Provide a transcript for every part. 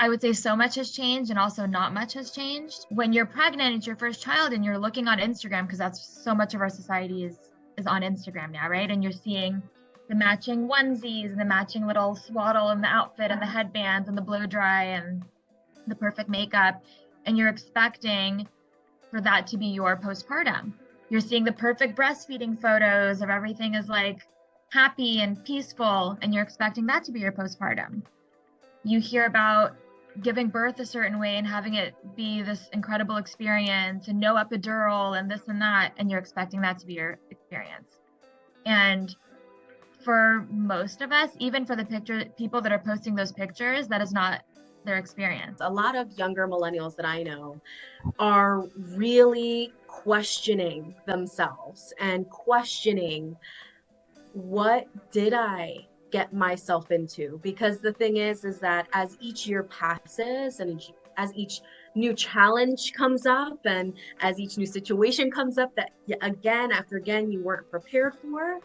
I would say so much has changed and also not much has changed. When you're pregnant, it's your first child and you're looking on Instagram because that's so much of our society is on Instagram now, right? And you're seeing the matching onesies and the matching little swaddle and the outfit and the headbands and the blow dry and the perfect makeup. And you're expecting for that to be your postpartum. You're seeing the perfect breastfeeding photos of everything is like happy and peaceful, and you're expecting that to be your postpartum. You hear about giving birth a certain way and having it be this incredible experience and no epidural and this and that, and you're expecting that to be your experience. And for most of us, even for the people that are posting those pictures, that is not their experience. A lot of younger millennials that I know are really questioning themselves and questioning, what did I get myself into? Because the thing is that as each year passes and as each new challenge comes up and as each new situation comes up that again after again you weren't prepared for,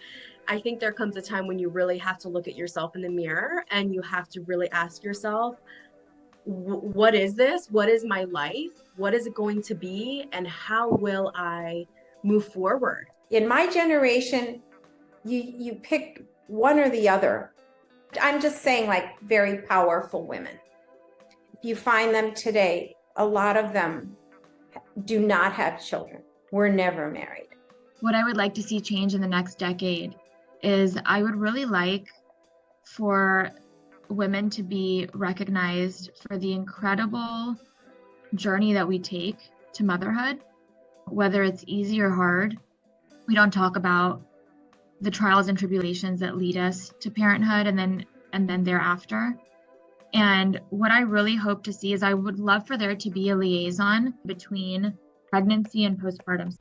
I think there comes a time when you really have to look at yourself in the mirror and you have to really ask yourself, what is this? What is my life? What is it going to be? And how will I move forward? In my generation, you picked one or the other. I'm just saying, like, very powerful women. If you find them today, a lot of them do not have children, were never married. What I would like to see change in the next decade is I would really like for women to be recognized for the incredible journey that we take to motherhood, whether it's easy or hard. We don't talk about the trials and tribulations that lead us to parenthood and then thereafter. And what I really hope to see is I would love for there to be a liaison between pregnancy and postpartum.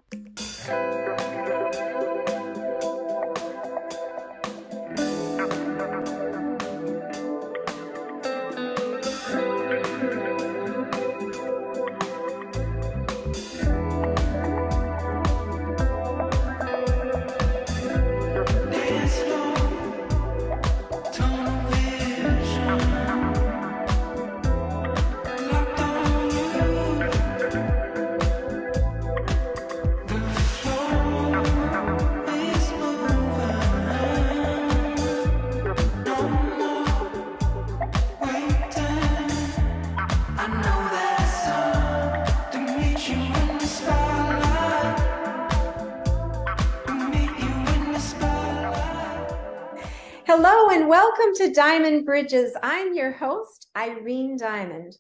Hello and welcome to Diamond Bridges. I'm your host, Irene Diamond.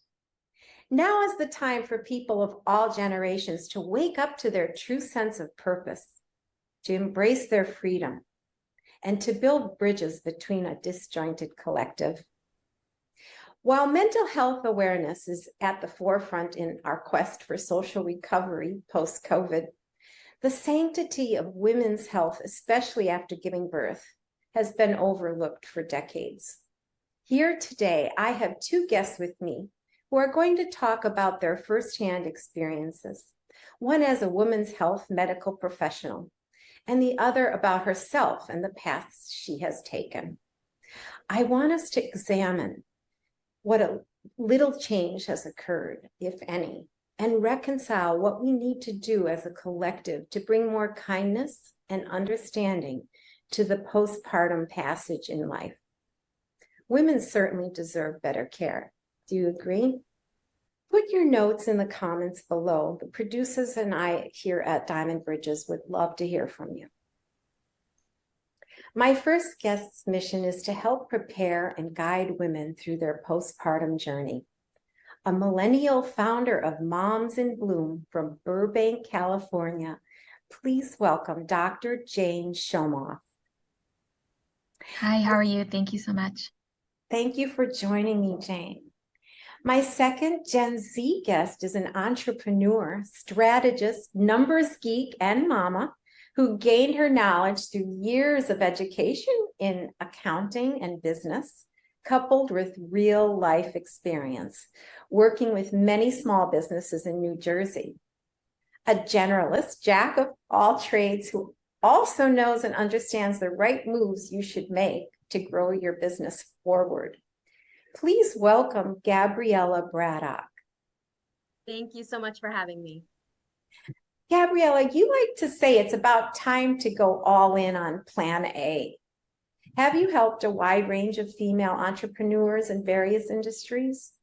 Now is the time for people of all generations to wake up to their true sense of purpose, to embrace their freedom, and to build bridges between a disjointed collective. While mental health awareness is at the forefront in our quest for social recovery post-COVID, the sanctity of women's health, especially after giving birth, has been overlooked for decades. Here today, I have two guests with me who are going to talk about their firsthand experiences, one as a women's health medical professional, and the other about herself and the paths she has taken. I want us to examine what a little change has occurred, if any, and reconcile what we need to do as a collective to bring more kindness and understanding to the postpartum passage in life. Women certainly deserve better care. Do you agree? Put your notes in the comments below. The producers and I here at Diamond Bridges would love to hear from you. My first guest's mission is to help prepare and guide women through their postpartum journey. A millennial founder of Moms in Bloom from Burbank, California, please welcome Dr. Jane Shomof. Hi, how are you? Thank you so much. Thank you for joining me, Jane. My second Gen Z guest is an entrepreneur, strategist, numbers geek, and mama who gained her knowledge through years of education in accounting and business, coupled with real life experience, working with many small businesses in New Jersey. A generalist, jack of all trades, who also knows and understands the right moves you should make to grow your business forward. Please welcome Gabriella Braddock. Thank you so much for having me. Gabriella, you like to say it's about time to go all in on Plan A. Have you helped a wide range of female entrepreneurs in various industries?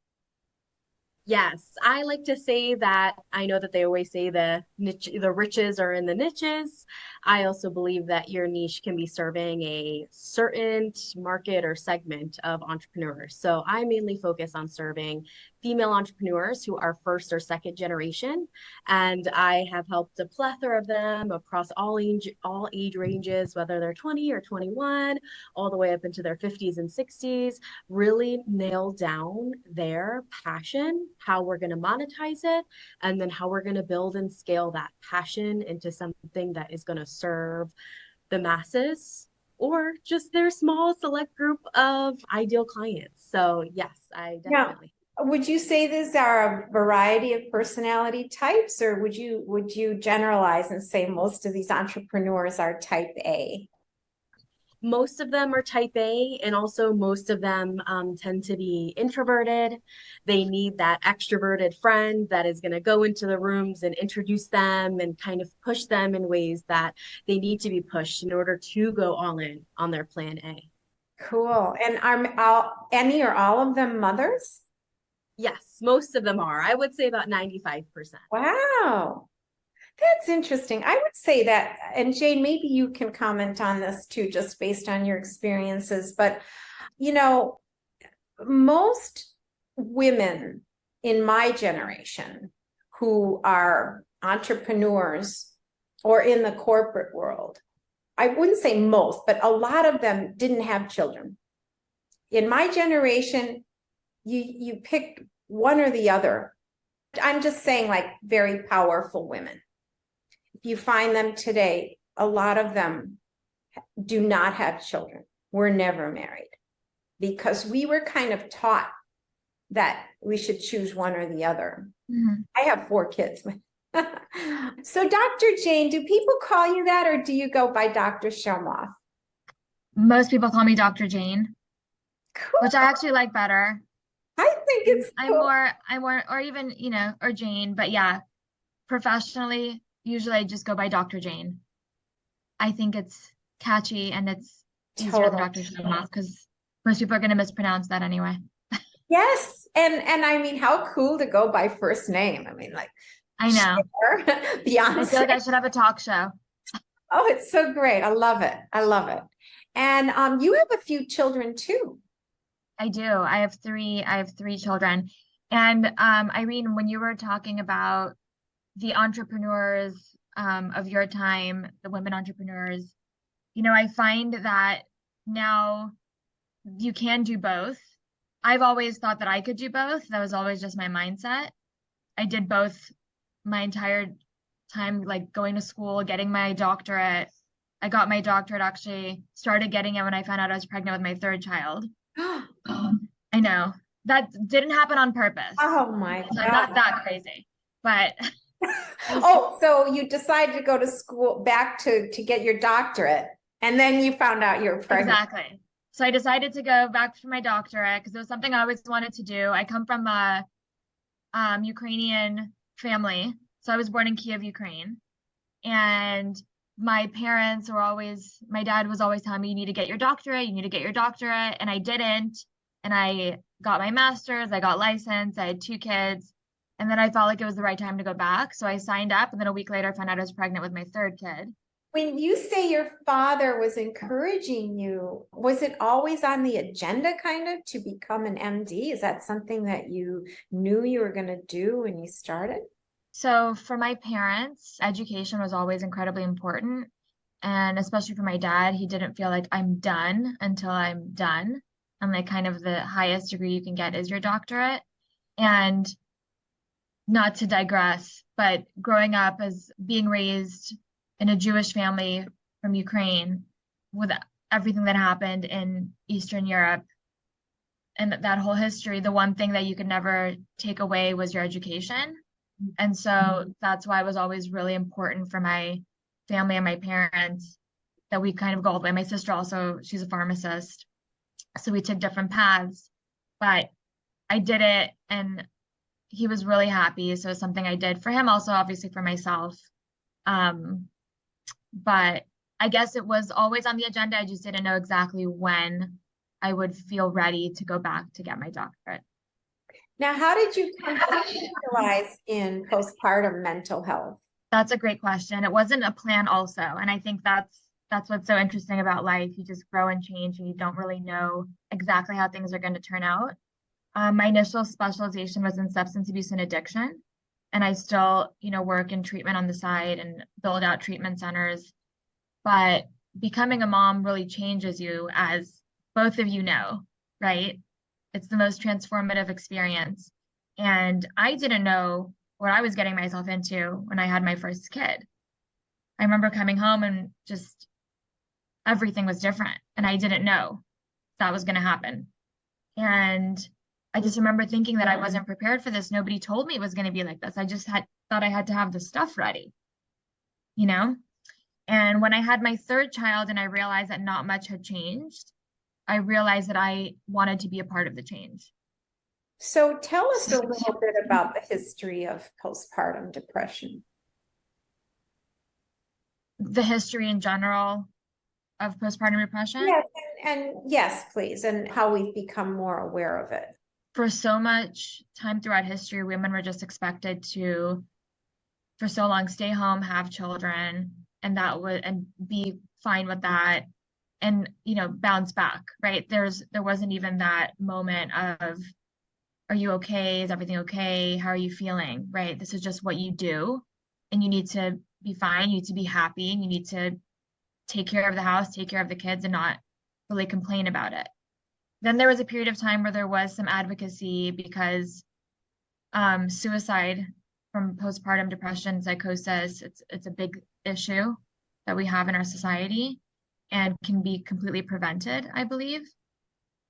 Yes, I like to say that I know that they always say the niche, the riches are in the niches. I also believe that your niche can be serving a certain market or segment of entrepreneurs. So I mainly focus on serving female entrepreneurs who are first or second generation, and I have helped a plethora of them across all age ranges, whether they're 20 or 21, all the way up into their 50s and 60s, really nail down their passion, how we're going to monetize it, and then how we're going to build and scale that passion into something that is going to serve the masses or just their small select group of ideal clients. So yes, I definitely. Now, would you say these are a variety of personality types, or would you generalize and say most of these entrepreneurs are type A? Most of them are type A, and also most of them tend to be introverted. They need that extroverted friend that is going to go into the rooms and introduce them and kind of push them in ways that they need to be pushed in order to go all in on their plan A. Cool. And are any or all of them mothers? Yes, most of them are. I would say about 95%. Wow. That's interesting. I would say that, and Jane, maybe you can comment on this too, just based on your experiences. But, most women in my generation who are entrepreneurs or in the corporate world, I wouldn't say most, but a lot of them didn't have children. In my generation, you picked one or the other. I'm just saying, like, very powerful women. If you find them today, a lot of them do not have children, were never married, because we were kind of taught that we should choose one or the other. Mm-hmm. I have 4 kids. So Dr. Jane, do people call you that, or do you go by Dr. Shomof? Most people call me Dr. Jane, cool. Which I actually like better. I think it's cool. I'm more, or even, or Jane, but yeah, professionally, usually I just go by Dr. Jane. I think it's catchy and it's easier than Dr. Shomof, because most people are going to mispronounce that anyway. Yes. And I mean, how cool to go by first name. I mean, like, I know. Beyonce. I feel like I should have a talk show. Oh, it's so great. I love it. I love it. And you have a few children too. I do. I have 3 children. And Irene, when you were talking about the entrepreneurs of your time, the women entrepreneurs, I find that now you can do both. I've always thought that I could do both. That was always just my mindset. I did both my entire time, like going to school, getting my doctorate. I got my doctorate, actually started getting it when I found out I was pregnant with my 3rd child. I know that didn't happen on purpose. Oh my God. Not that crazy, but oh, so you decided to go to school back to get your doctorate, and then you found out you were pregnant. Exactly. So I decided to go back for my doctorate because it was something I always wanted to do. I come from a Ukrainian family, so I was born in Kiev, Ukraine, and my parents were always, my dad was always telling me, you need to get your doctorate, and I didn't. And I got my master's, I got licensed, I had 2 kids, and then I felt like it was the right time to go back. So I signed up, and then a week later I found out I was pregnant with my 3rd kid. When you say your father was encouraging you, was it always on the agenda kind of to become an MD? Is that something that you knew you were going to do when you started? So for my parents, education was always incredibly important. And especially for my dad, he didn't feel like I'm done until I'm done. And like kind of the highest degree you can get is your doctorate. And not to digress, but growing up as being raised in a Jewish family from Ukraine with everything that happened in Eastern Europe and that whole history, the one thing that you could never take away was your education. And so that's why it was always really important for my family and my parents that we kind of go all the way. My sister also, she's a pharmacist. So we took different paths. but I did it and he was really happy. So it's something I did for him, also obviously for myself. But I guess it was always on the agenda. I just didn't know exactly when I would feel ready to go back to get my doctorate. Now, how did you come to specialize in postpartum mental health? That's a great question. It wasn't a plan also. And I think that's what's so interesting about life. You just grow and change and you don't really know exactly how things are going to turn out. My initial specialization was in substance abuse and addiction. And I still, work in treatment on the side and build out treatment centers. But becoming a mom really changes you, as both of you know, right? It's the most transformative experience. And I didn't know what I was getting myself into when I had my first kid. I remember coming home and just everything was different. And I didn't know that was going to happen. And I just remember thinking that I wasn't prepared for this. Nobody told me it was going to be like this. I just thought I had to have the stuff ready, you know? And when I had my third child and I realized that not much had changed, I realized that I wanted to be a part of the change. So tell us a little bit about the history of postpartum depression. The history in general of postpartum depression? Yes, and yes, please, and how we've become more aware of it. For so much time throughout history, women were just expected to, for so long, stay home, have children, and be fine with that, and bounce back, right? There wasn't even that moment of, are you okay? Is everything okay? How are you feeling? Right? This is just what you do, and you need to be fine. You need to be happy, and you need to take care of the house, take care of the kids, and not really complain about it. Then there was a period of time where there was some advocacy because suicide from postpartum depression, psychosis, it's a big issue that we have in our society and can be completely prevented, I believe,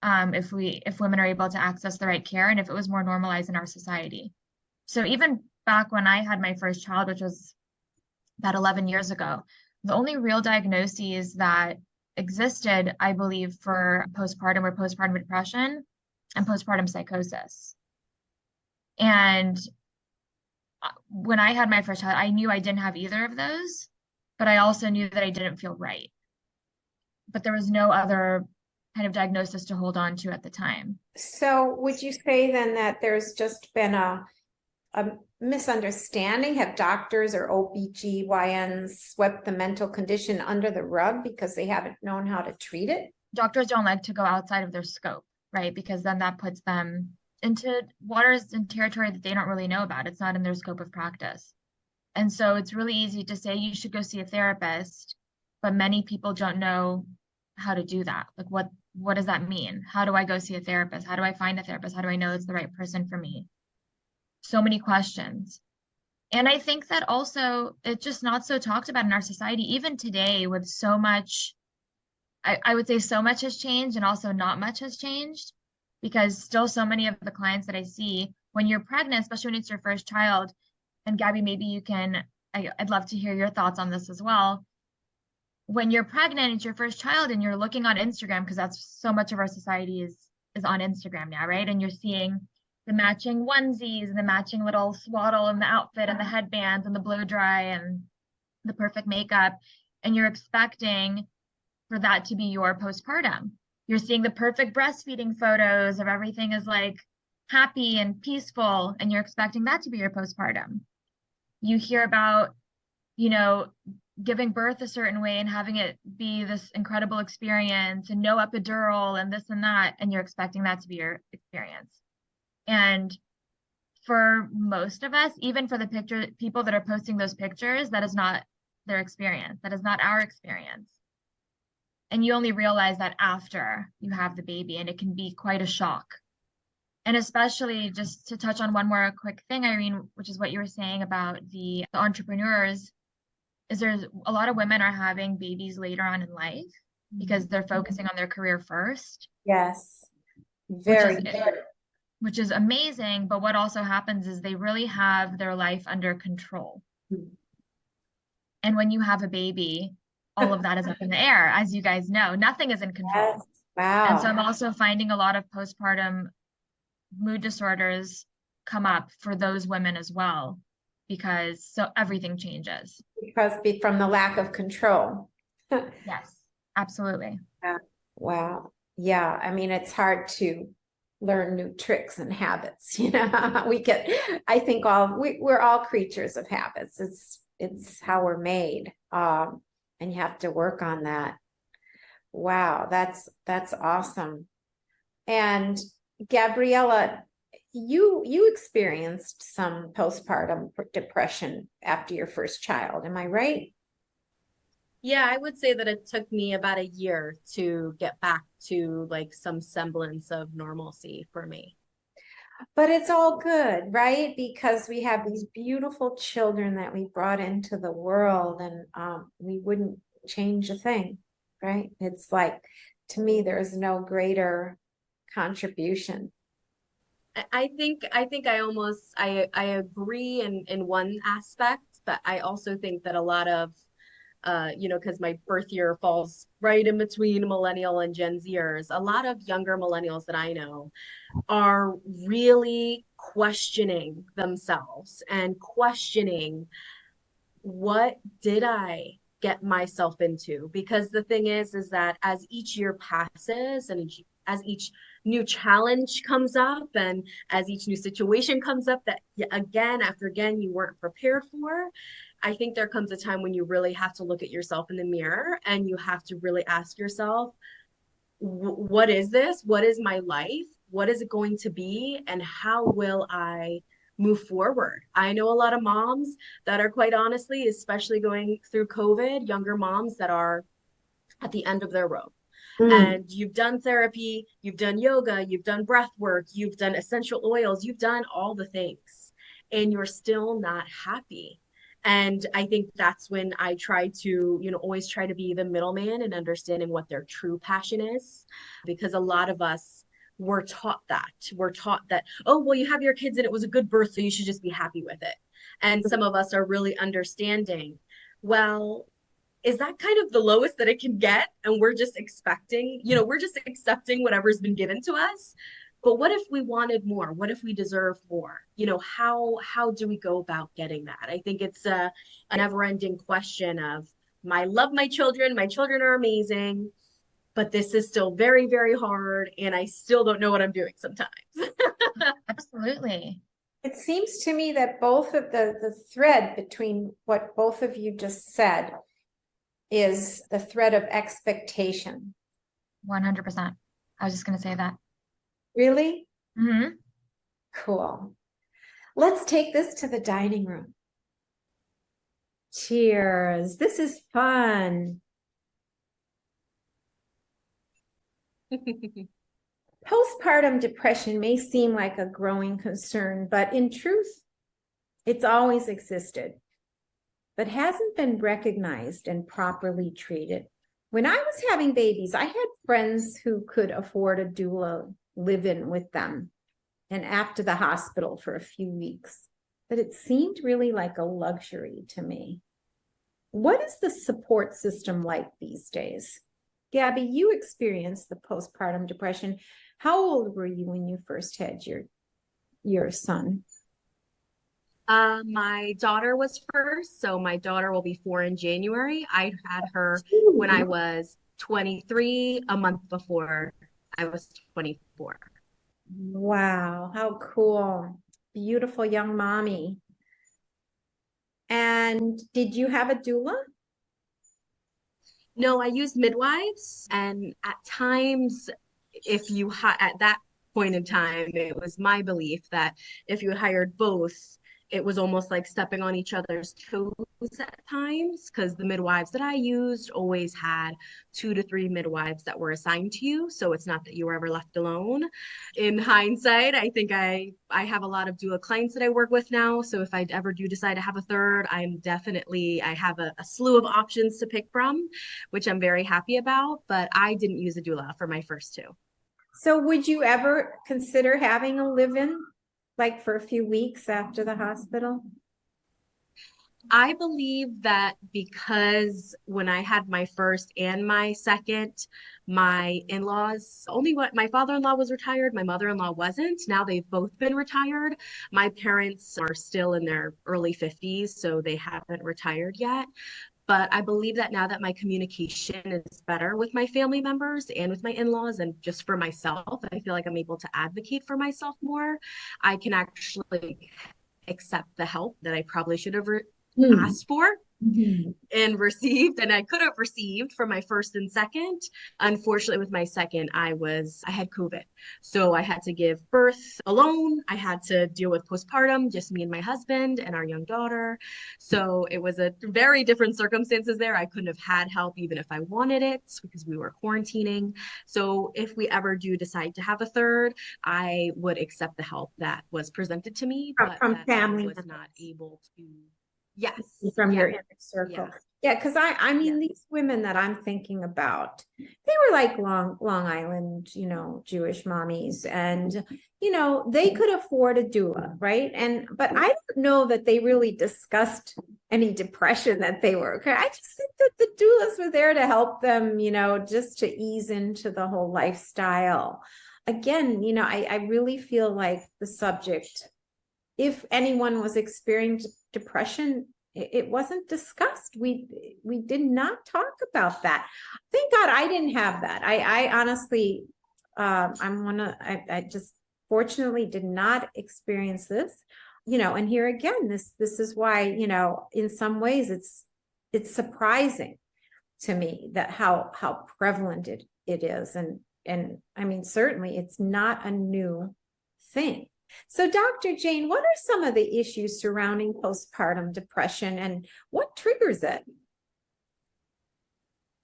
if women are able to access the right care and if it was more normalized in our society. So even back when I had my first child, which was about 11 years ago, the only real diagnoses that existed, I believe, for postpartum were postpartum depression and postpartum psychosis. And when I had my first child, I knew I didn't have either of those, but I also knew that I didn't feel right. But there was no other kind of diagnosis to hold on to at the time. So would you say then that there's just been a misunderstanding? Have doctors or OBGYNs swept the mental condition under the rug because they haven't known how to treat it? Doctors don't like to go outside of their scope, right? Because then that puts them into waters and territory that they don't really know about. It's not in their scope of practice. And so it's really easy to say you should go see a therapist, but many people don't know how to do that. Like what does that mean? How do I go see a therapist? How do I find a therapist? How do I know it's the right person for me? So many questions. And I think that also it's just not so talked about in our society, even today, with so much, I would say so much has changed and also not much has changed, because still so many of the clients that I see, when you're pregnant, especially when it's your first child, and Gabby, maybe you can, I'd love to hear your thoughts on this as well. When you're pregnant, it's your first child and you're looking on Instagram, because that's so much of our society is on Instagram now, right? And you're seeing the matching onesies and the matching little swaddle and the outfit and the headbands and the blow dry and the perfect makeup. And you're expecting for that to be your postpartum. You're seeing the perfect breastfeeding photos of everything is like happy and peaceful, and you're expecting that to be your postpartum. You hear about, giving birth a certain way and having it be this incredible experience and no epidural and this and that, and you're expecting that to be your experience. And for most of us, even for the people that are posting those pictures, that is not their experience. That is not our experience. And you only realize that after you have the baby, and it can be quite a shock. And especially, just to touch on one more quick thing, Irene, which is what you were saying about the entrepreneurs, is there's a lot of women are having babies later on in life because they're focusing on their career first. Yes, very which is amazing. But what also happens is they really have their life under control. And when you have a baby, all of that is up in the air, as you guys know. Nothing is in control. Yes. Wow. And so I'm also finding a lot of postpartum mood disorders come up for those women as well, because so everything changes. Because from the lack of control. Yes, absolutely. Yeah. Wow. Yeah. I mean, it's hard to learn new tricks and habits. I think we're all creatures of habits. It's how we're made. And you have to work on that. Wow. That's awesome. And Gabriella, you experienced some postpartum depression after your first child. Am I right? Yeah, I would say that it took me about a year to get back to like some semblance of normalcy for me. But it's all good, right? Because we have these beautiful children that we brought into the world, and we wouldn't change a thing, right? It's like, to me, there is no greater contribution. I think I agree in one aspect, but I also think that a lot of because my birth year falls right in between millennial and Gen Zers, a lot of younger millennials that I know are really questioning themselves and questioning, what did I get myself into? Because the thing is that as each year passes and as each new challenge comes up and as each new situation comes up that again after again you weren't prepared for, I think there comes a time when you really have to look at yourself in the mirror and you have to really ask yourself, what is this? What is my life? What is it going to be? And how will I move forward? I know a lot of moms that are, quite honestly, especially going through COVID, younger moms that are at the end of their rope. Mm. And you've done therapy, you've done yoga, you've done breath work, you've done essential oils, you've done all the things, and you're still not happy. And I think that's when I try to, always try to be the middleman and understanding what their true passion is. Because a lot of us were taught that. We're taught that, oh, well, you have your kids and it was a good birth, so you should just be happy with it. And some of us are really understanding, well, is that kind of the lowest that it can get? And we're just expecting, we're just accepting whatever's been given to us. But what if we wanted more? What if we deserve more? How do we go about getting that? I think it's a never-ending question of, I love my children. My children are amazing, but this is still very, very hard, and I still don't know what I'm doing sometimes. Absolutely. It seems to me that both of the thread between what both of you just said is the thread of expectation. 100%. I was just going to say that. Really? Mm-hmm. Cool. Let's take this to the dining room. Cheers. This is fun. Postpartum depression may seem like a growing concern, but in truth, it's always existed, but hasn't been recognized and properly treated. When I was having babies, I had friends who could afford a doula live-in with them and after the hospital for a few weeks, but it seemed really like a luxury to me. What is the support system like these days? Gabby, you experienced the postpartum depression. How old were you when you first had your son? My daughter was first, so my daughter will be 4 in January. I had her when I was 23, a month before I was 24. Wow, how cool. Beautiful young mommy. And did you have a doula? No, I used midwives, and at times, if you at that point in time, it was my belief that if you hired both, it was almost like stepping on each other's toes at times, because the midwives that I used always had 2 to 3 midwives that were assigned to you, so it's not that you were ever left alone. In hindsight, I think I have a lot of doula clients that I work with now, so if I ever do decide to have a third, I have a slew of options to pick from, which I'm very happy about, but I didn't use a doula for my first two. So would you ever consider having a live-in, like for a few weeks after the hospital? I believe that because when I had my first and my second, my in-laws, only what my father-in-law was retired, my mother-in-law wasn't. Now they've both been retired. My parents are still in their early 50s, so they haven't retired yet. But I believe that now that my communication is better with my family members and with my in-laws and just for myself, I feel like I'm able to advocate for myself more. I can actually accept the help that I probably should have Hmm. asked for Mhm. and received and I could have received for my first and second. Unfortunately, with my second, I had COVID. So I had to give birth alone. I had to deal with postpartum, just me and my husband and our young daughter. So it was a very different circumstances there. I couldn't have had help even if I wanted it because we were quarantining. So if we ever do decide to have a third, I would accept the help that was presented to me, but From that I family was members. not able to. Yes, From yes, your inner circle. yes. Yeah, because I mean, Yes. these women that I'm thinking about, they were like Long Island, Jewish mommies, and they could afford a doula, right? But I don't know that they really discussed any depression that they were. Okay, I just think that the doulas were there to help them, just to ease into the whole lifestyle. Again, I really feel like the subject, if anyone was experiencing depression, it wasn't discussed. We did not talk about that. Thank God I didn't have that. I honestly, I just fortunately did not experience this. And here again, this is why, in some ways it's surprising to me that how prevalent it is. And I mean, certainly it's not a new thing. So, Dr. Jane, what are some of the issues surrounding postpartum depression and what triggers it?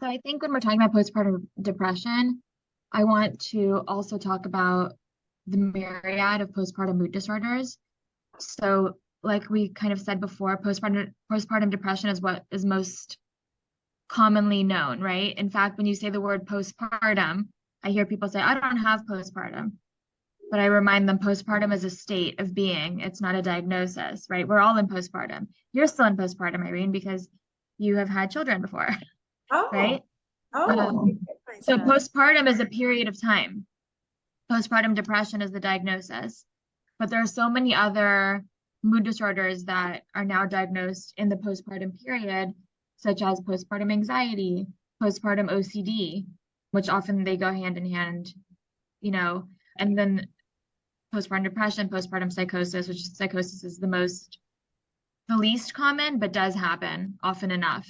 So I think when we're talking about postpartum depression, I want to also talk about the myriad of postpartum mood disorders. So, like we kind of said before, postpartum depression is what is most commonly known, right? In fact, when you say the word postpartum, I hear people say, I don't have postpartum. But I remind them postpartum is a state of being. It's not a diagnosis, right? We're all in postpartum. You're still in postpartum, Irene, because you have had children before, Oh, right? oh, Um, so postpartum is a period of time. Postpartum depression is the diagnosis. But there are so many other mood disorders that are now diagnosed in the postpartum period, such as postpartum anxiety, postpartum OCD, which often they go hand in hand, you know, and then postpartum depression, postpartum psychosis, which psychosis is the least common, but does happen often enough.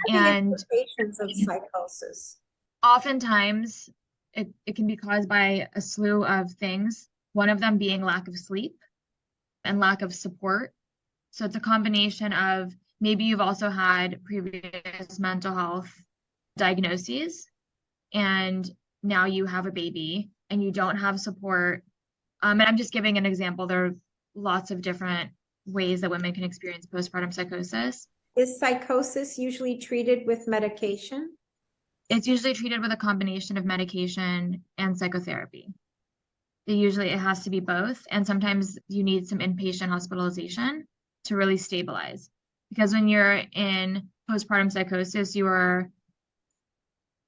the And implications of psychosis. oftentimes it can be caused by a slew of things, one of them being lack of sleep and lack of support. So it's a combination of maybe you've also had previous mental health diagnoses and now you have a baby and you don't have support. And I'm just giving an example. There are lots of different ways that women can experience postpartum psychosis. Is psychosis usually treated with medication? It's usually treated with a combination of medication and psychotherapy. It has to be both. And sometimes you need some inpatient hospitalization to really stabilize. Because when you're in postpartum psychosis,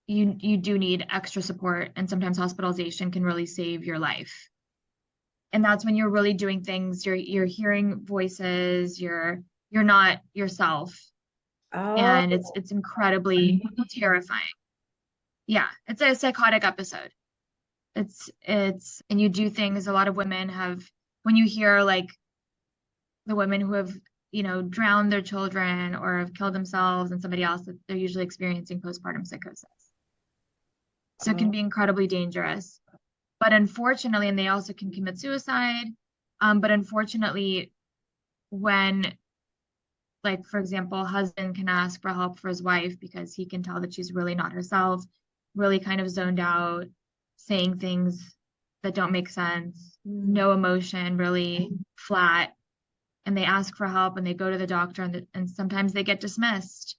you do need extra support, and sometimes hospitalization can really save your life. And that's when you're really doing things, you're hearing voices, you're not yourself. Oh, And it's incredibly terrifying. Yeah, it's a psychotic episode. And you do things a lot of women have, when you hear like the women who have, drowned their children or have killed themselves and somebody else, that they're usually experiencing postpartum psychosis. So it can be incredibly dangerous. But unfortunately, and they also can commit suicide. But unfortunately, when, like, for example, husband can ask for help for his wife because he can tell that she's really not herself, really kind of zoned out, saying things that don't make sense, no emotion, really flat. And they ask for help and they go to the doctor and sometimes they get dismissed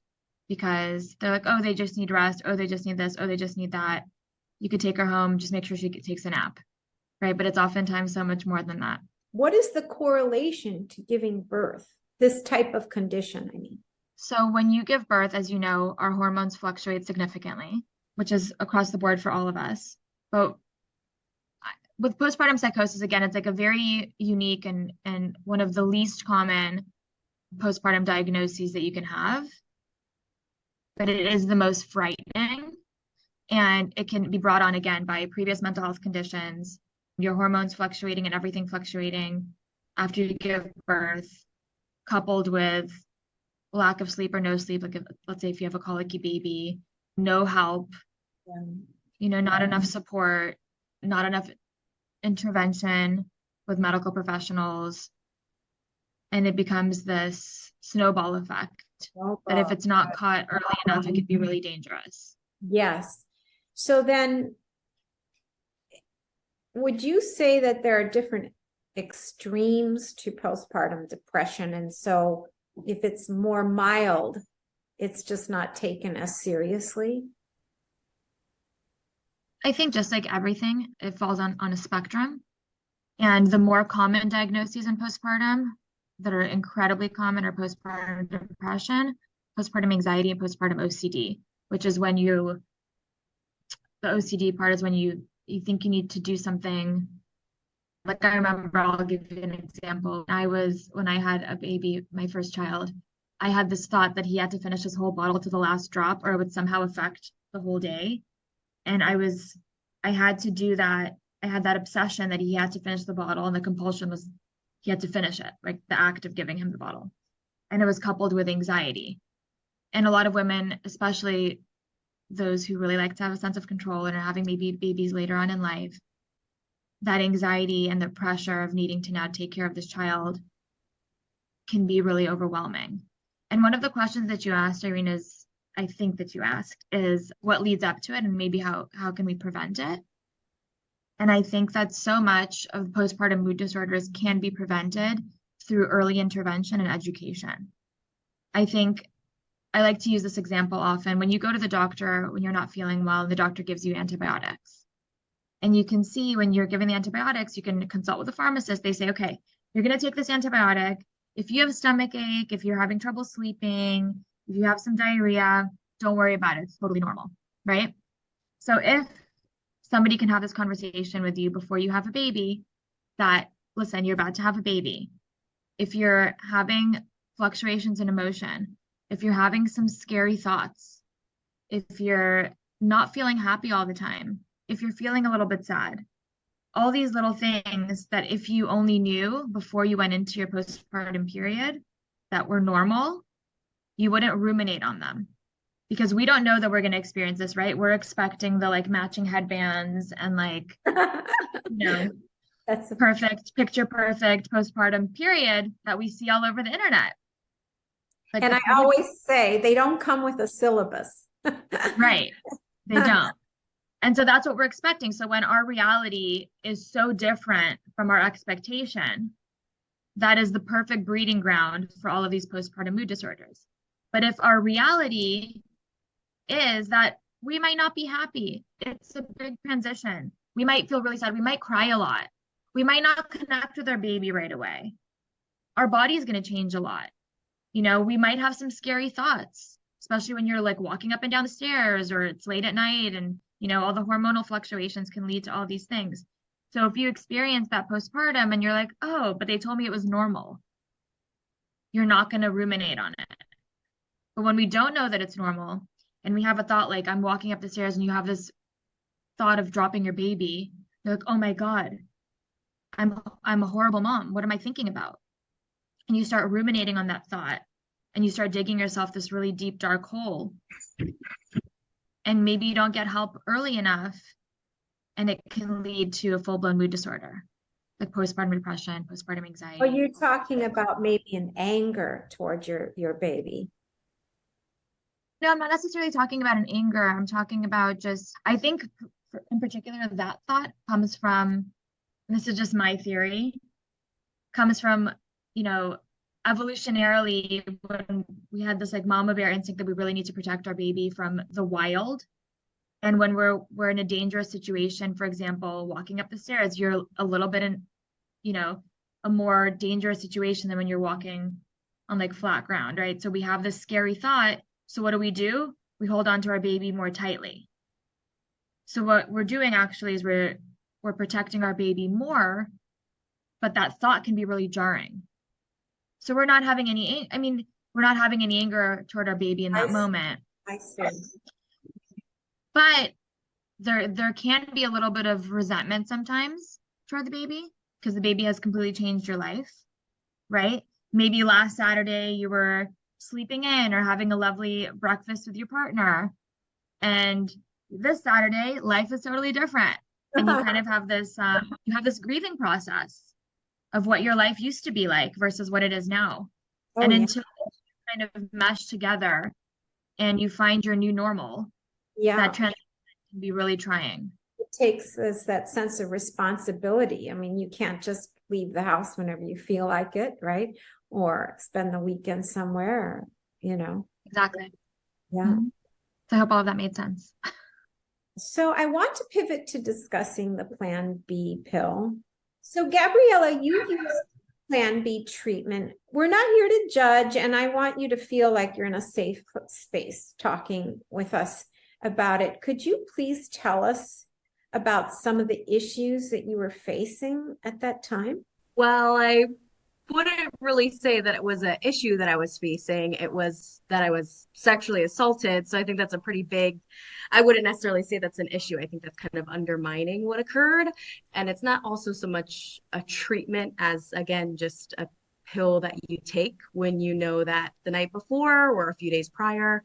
because they're like, oh, they just need rest. Oh, they just need this. Oh, they just need that. You could take her home, just make sure she takes a nap, right? But it's oftentimes so much more than that. What is the correlation to giving birth? this type of condition, I mean? So when you give birth, as you know, our hormones fluctuate significantly, which is across the board for all of us. But with postpartum psychosis, again, it's like a very unique and one of the least common postpartum diagnoses that you can have. But it is the most frightening, and it can be brought on again by previous mental health conditions, your hormones fluctuating and everything fluctuating after you give birth, coupled with lack of sleep or no sleep. Like let's say if you have a colicky baby, no help, not enough support, not enough intervention with medical professionals, and it becomes this snowball effect that if it's not caught early enough, it could be really dangerous. Yes. So then, would you say that there are different extremes to postpartum depression? And so if it's more mild, it's just not taken as seriously? I think just like everything, it falls on a spectrum. And the more common diagnoses in postpartum that are incredibly common are postpartum depression, postpartum anxiety, and postpartum OCD, which is when the OCD part is when you think you need to do something. Like I remember, I'll give you an example. When I had a baby, my first child, I had this thought that he had to finish his whole bottle to the last drop or it would somehow affect the whole day. And I had to do that. I had that obsession that he had to finish the bottle, and the compulsion was he had to finish it, like the act of giving him the bottle. And it was coupled with anxiety. And a lot of women, especially those who really like to have a sense of control and are having maybe babies later on in life, that anxiety and the pressure of needing to now take care of this child can be really overwhelming. And one of the questions that you asked, Irene, is what leads up to it and maybe how can we prevent it? And I think that so much of postpartum mood disorders can be prevented through early intervention and education. I think I like to use this example often. When you go to the doctor when you're not feeling well, the doctor gives you antibiotics. And you can see when you're given the antibiotics, you can consult with a pharmacist. They say, okay, you're going to take this antibiotic. If you have a stomach ache, if you're having trouble sleeping, if you have some diarrhea, don't worry about it. It's totally normal, right? So if somebody can have this conversation with you before you have a baby, that, listen, you're about to have a baby. If you're having fluctuations in emotion, if you're having some scary thoughts, if you're not feeling happy all the time, if you're feeling a little bit sad, all these little things that if you only knew before you went into your postpartum period that were normal, you wouldn't ruminate on them. Because we don't know that we're going to experience this, right? We're expecting the matching headbands and that's a perfect, picture perfect postpartum period that we see all over the internet. And I always say they don't come with a syllabus. Right. They don't. And so that's what we're expecting. So when our reality is so different from our expectation, that is the perfect breeding ground for all of these postpartum mood disorders. But if our reality is that we might not be happy, it's a big transition. We might feel really sad. We might cry a lot. We might not connect with our baby right away. Our body is going to change a lot. We might have some scary thoughts, especially when you're walking up and down the stairs or it's late at night and, all the hormonal fluctuations can lead to all these things. So if you experience that postpartum and you're like, oh, but they told me it was normal, you're not going to ruminate on it. But when we don't know that it's normal and we have a thought like I'm walking up the stairs and you have this thought of dropping your baby, you're like, oh my God, I'm a horrible mom. What am I thinking about? And you start ruminating on that thought and you start digging yourself this really deep, dark hole. And maybe you don't get help early enough and it can lead to a full-blown mood disorder, like postpartum depression, postpartum anxiety. Oh, you're talking about maybe an anger towards your baby. No, I'm not necessarily talking about an anger. I'm talking about I think in particular, that thought comes from, and this is just my theory, comes from, evolutionarily, when we had this mama bear instinct that we really need to protect our baby from the wild. And when we're in a dangerous situation, for example, walking up the stairs, you're a little bit in, a more dangerous situation than when you're walking on like flat ground, right? So we have this scary thought. So what do? We hold on to our baby more tightly. So what we're doing actually is we're protecting our baby more, but that thought can be really jarring. So we're not having any, I mean, we're not having any anger toward our baby in that moment. I see. But there can be a little bit of resentment sometimes toward the baby because the baby has completely changed your life, right? Maybe last Saturday you were sleeping in or having a lovely breakfast with your partner, and this Saturday life is totally different, and you kind of have this grieving process of what your life used to be like versus what it is now. And until you kind of mesh together and you find your new normal, that transition can be really trying. It takes us that sense of responsibility. I mean, you can't just leave the house whenever you feel like it, right? Or spend the weekend somewhere, Exactly. Yeah. Mm-hmm. So I hope all of that made sense. So I want to pivot to discussing the Plan B pill. So Gabriella, you use Plan B treatment. We're not here to judge, and I want you to feel like you're in a safe space talking with us about it. Could you please tell us about some of the issues that you were facing at that time? Well, I wouldn't really say that it was an issue that I was facing. It was that I was sexually assaulted. So I think that's a pretty big, I wouldn't necessarily say that's an issue. I think that's kind of undermining what occurred. And it's not also so much a treatment as, again, just a pill that you take when you know that the night before or a few days prior,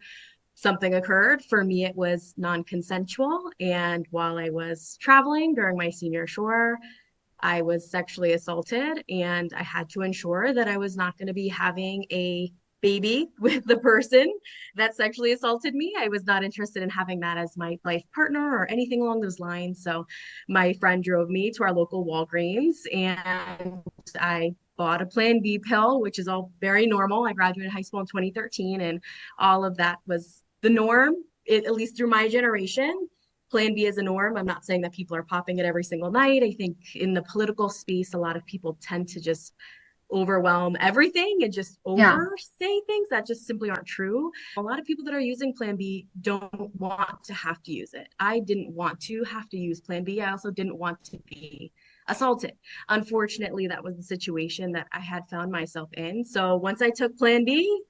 something occurred. For me, it was non-consensual. And while I was traveling during my senior shore, I was sexually assaulted, and I had to ensure that I was not going to be having a baby with the person that sexually assaulted me. I was not interested in having that as my life partner or anything along those lines. So my friend drove me to our local Walgreens, and I bought a Plan B pill, which is all very normal. I graduated high school in 2013, and all of that was the norm, at least through my generation. Plan B is a norm. I'm not saying that people are popping it every single night. I think in the political space, a lot of people tend to just overwhelm everything and just oversay things that just simply aren't true. A lot of people that are using Plan B don't want to have to use it. I didn't want to have to use Plan B. I also didn't want to be assaulted. Unfortunately, that was the situation that I had found myself in. So once I took Plan B,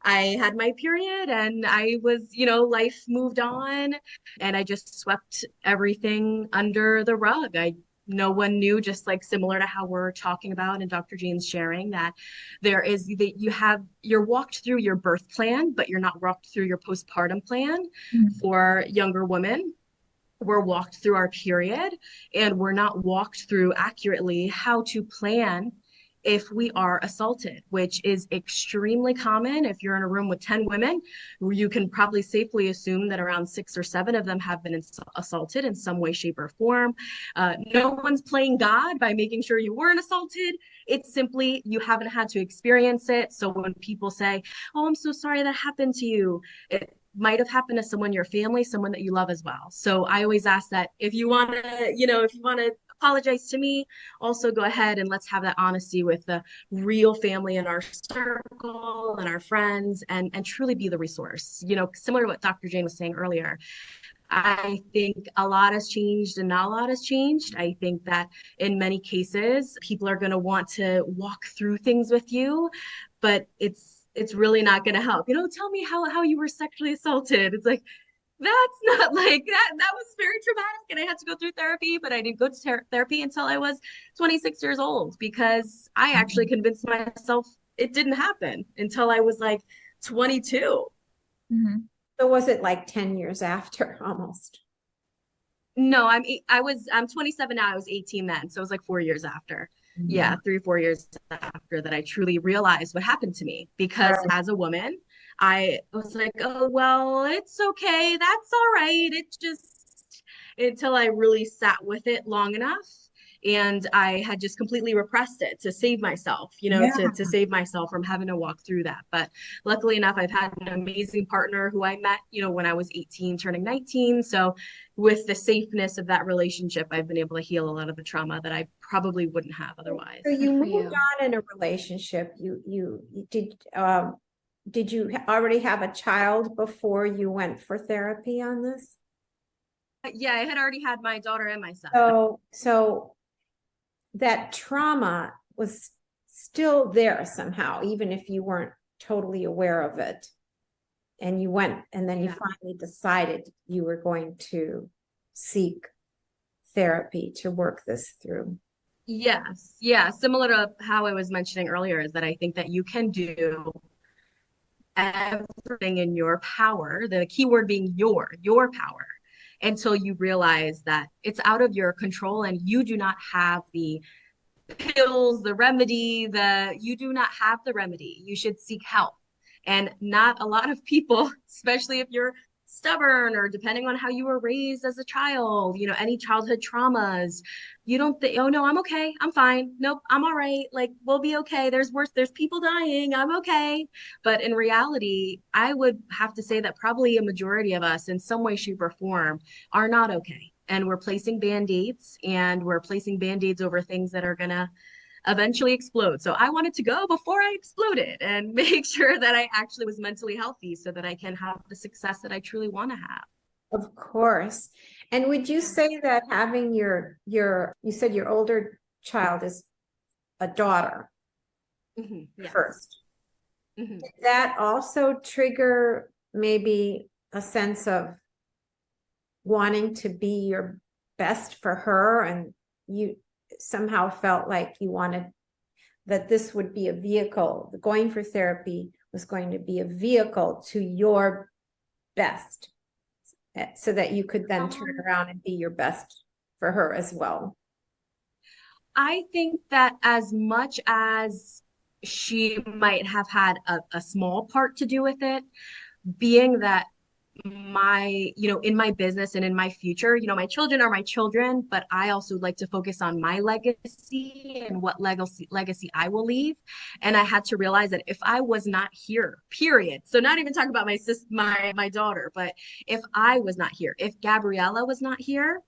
I had my period and I was, life moved on and I just swept everything under the rug. No one knew, just like similar to how we're talking about and Dr. Jane's sharing, that you're walked through your birth plan, but you're not walked through your postpartum plan. For younger women. We're walked through our period and we're not walked through accurately how to plan if we are assaulted, which is extremely common. If you're in a room with 10 women, you can probably safely assume that around 6 or 7 of them have been assaulted in some way, shape, or form. No one's playing God by making sure you weren't assaulted. It's simply you haven't had to experience it. So when people say, "Oh, I'm so sorry that happened to you," it might have happened to someone in your family, someone that you love as well. So I always ask that if you want to apologize to me, also go ahead and let's have that honesty with the real family in our circle and our friends, and truly be the resource. Similar to what Dr. Jane was saying earlier, I think a lot has changed and not a lot has changed. I think that in many cases, people are going to want to walk through things with you, but it's really not going to help. Tell me how you were sexually assaulted. It's like, that's not like that. That was very traumatic and I had to go through therapy, but I didn't go to therapy until I was 26 years old because I actually convinced myself it didn't happen until I was like 22. Mm-hmm. So was it like 10 years after almost? No, I'm 27 now. I was 18 then. So it was like 4 years after. Mm-hmm. Yeah, 3 or 4 years after that I truly realized what happened to me because as a woman, I was like, oh, well, it's okay. That's all right. It just, until I really sat with it long enough And I had just completely repressed it to save myself, to save myself from having to walk through that. But luckily enough, I've had an amazing partner who I met, when I was 18, turning 19. So with the safeness of that relationship, I've been able to heal a lot of the trauma that I probably wouldn't have otherwise. So you Good for moved you. on in a relationship. Did you already have a child before you went for therapy on this? Yeah, I had already had my daughter and my son. So that trauma was still there somehow, even if you weren't totally aware of it. And you went, and then you finally decided you were going to seek therapy to work this through. Yes. Yeah. Similar to how I was mentioning earlier, is that I think that you can do everything in your power, the key word being your power, until you realize that it's out of your control and you do not have the pills, the remedy, you do not have the remedy. You should seek help. And not a lot of people, especially if you're stubborn or depending on how you were raised as a child, any childhood traumas, you don't think, oh no, I'm okay, I'm fine, nope, I'm all right, like we'll be okay, there's worse, there's people dying, I'm okay. But in reality, I would have to say that probably a majority of us in some way, shape, or form are not okay. And we're placing band-aids, and we're placing band-aids over things that are gonna eventually explode. So I wanted to go before I exploded and make sure that I actually was mentally healthy so that I can have the success that I truly want to have. Of course. And would you say that having you said your older child is a daughter first? Mm-hmm. Did that also trigger maybe a sense of wanting to be your best for her, and you somehow felt like you wanted that this would be a vehicle, going for therapy was going to be a vehicle to your best, so that you could then turn around and be your best for her as well? I think that as much as she might have had a small part to do with it, being that in my business and in my future, my children are my children, but I also like to focus on my legacy and what legacy I will leave. And I had to realize that if I was not here, period. So not even talking about my sister, my daughter, but if I was not here, if Gabriella was not here,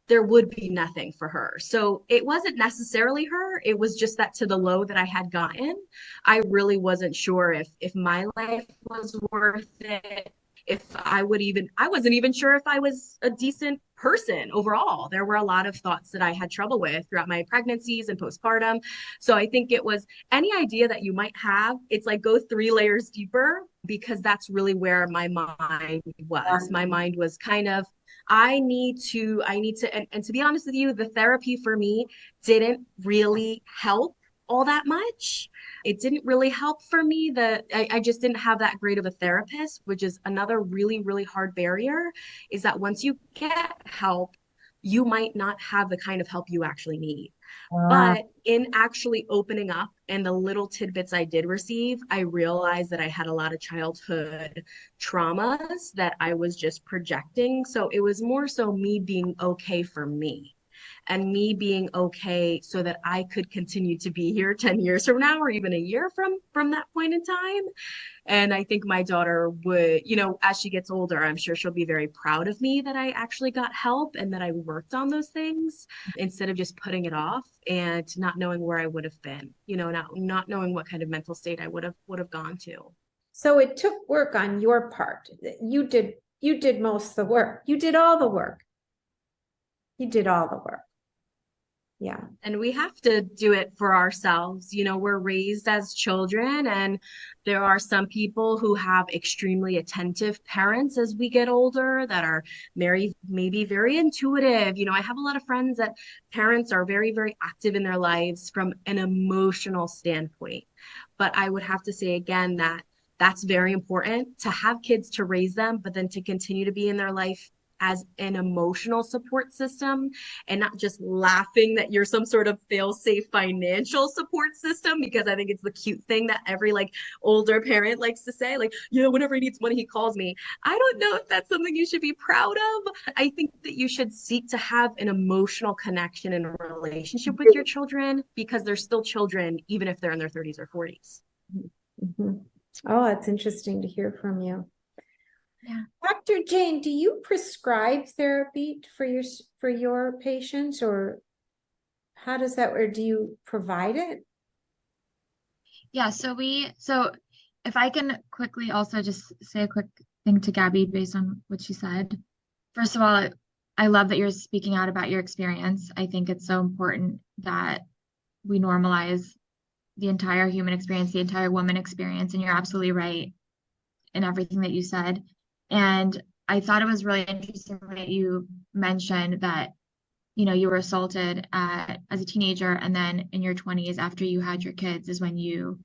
there would be nothing for her. So it wasn't necessarily her. It was just that to the low that I had gotten, I really wasn't sure if my life was worth it, if I wasn't even sure if I was a decent person overall. There were a lot of thoughts that I had trouble with throughout my pregnancies and postpartum. So I think it was any idea that you might have, it's like go 3 layers deeper, because that's really where my mind was. My mind was kind of, I need to, and to be honest with you, the therapy for me didn't really help all that much. It didn't really help for me. I just didn't have that great of a therapist, which is another really, really hard barrier, is that once you get help, you might not have the kind of help you actually need. But in actually opening up and the little tidbits I did receive, I realized that I had a lot of childhood traumas that I was just projecting. So it was more so me being okay for me, and me being okay so that I could continue to be here 10 years from now, or even a year from that point in time. And I think my daughter would, as she gets older, I'm sure she'll be very proud of me that I actually got help and that I worked on those things instead of just putting it off and not knowing where I would have been, not knowing what kind of mental state I would have gone to. So it took work on your part. You did most of the work. You did all the work. Yeah. And we have to do it for ourselves. We're raised as children, and there are some people who have extremely attentive parents as we get older that are maybe very intuitive. I have a lot of friends that parents are very, very active in their lives from an emotional standpoint. But I would have to say again that that's very important to have kids, to raise them, but then to continue to be in their life as an emotional support system, and not just laughing that you're some sort of fail-safe financial support system, because I think it's the cute thing that every like older parent likes to say, like, yeah, whenever he needs money, he calls me. I don't know if that's something you should be proud of. I think that you should seek to have an emotional connection and relationship with your children, because they're still children, even if they're in their 30s or 40s. Mm-hmm. Oh, that's interesting to hear from you. Yeah. Dr. Jane, do you prescribe therapy for your patients, or how does that, or do you provide it? Yeah, so if I can quickly also just say a quick thing to Gabby based on what she said. First of all, I love that you're speaking out about your experience. I think it's so important that we normalize the entire human experience, the entire woman experience, and you're absolutely right in everything that you said. And I thought it was really interesting that you mentioned that, you know, you were assaulted as a teenager, and then in your 20s after you had your kids is when you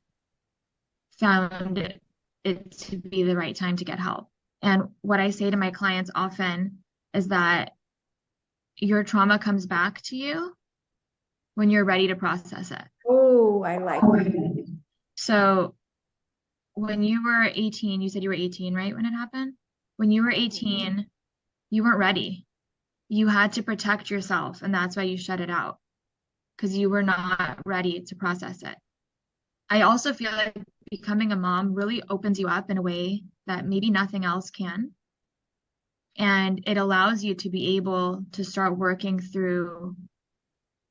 found it to be the right time to get help. And what I say to my clients often is that your trauma comes back to you when you're ready to process it. Oh, I like that. So when you were 18, you said you were 18, right? When it happened? When you were 18, you weren't ready. You had to protect yourself, and that's why you shut it out, because you were not ready to process it. I also feel like becoming a mom really opens you up in a way that maybe nothing else can. And it allows you to be able to start working through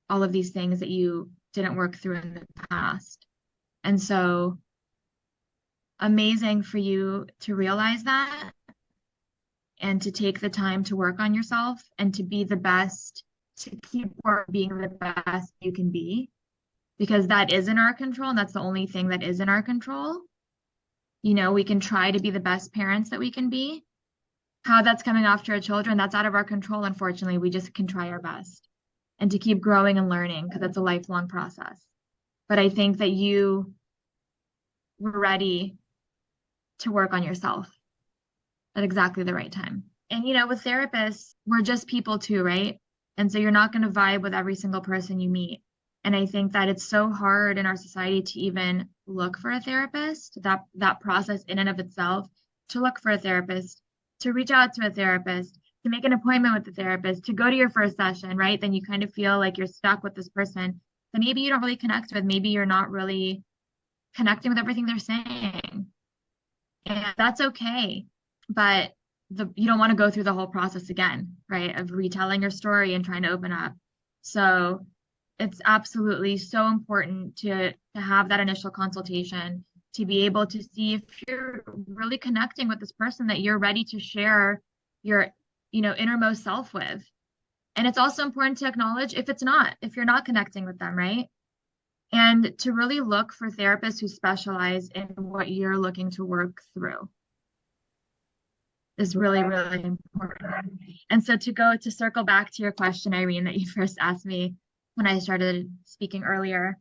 all of these things that you didn't work through in the past. And so amazing for you to realize that and to take the time to work on yourself and to be the best, to keep being the best you can be, because that is in our control, and that's the only thing that is in our control. You know, we can try to be the best parents that we can be. How that's coming after our children, that's out of our control, unfortunately. We just can try our best and to keep growing and learning, because it's a lifelong process. But I think that you were ready to work on yourself at exactly the right time. And, you know, with therapists, we're just people too, right? And so you're not going to vibe with every single person you meet. And I think that it's so hard in our society to even look for a therapist, that process in and of itself, to look for a therapist, to reach out to a therapist, to make an appointment with the therapist, to go to your first session, right? Then you kind of feel like you're stuck with this person that maybe you don't really connect with. Maybe you're not really connecting with everything they're saying. And that's okay. But you don't want to go through the whole process again, right? Of retelling your story and trying to open up. So it's absolutely so important to have that initial consultation, to be able to see if you're really connecting with this person that you're ready to share your, you know, innermost self with. And it's also important to acknowledge if you're not connecting with them, right? And to really look for therapists who specialize in what you're looking to work through is really, really important. And so to circle back to your question, Irene, that you first asked me when I started speaking earlier,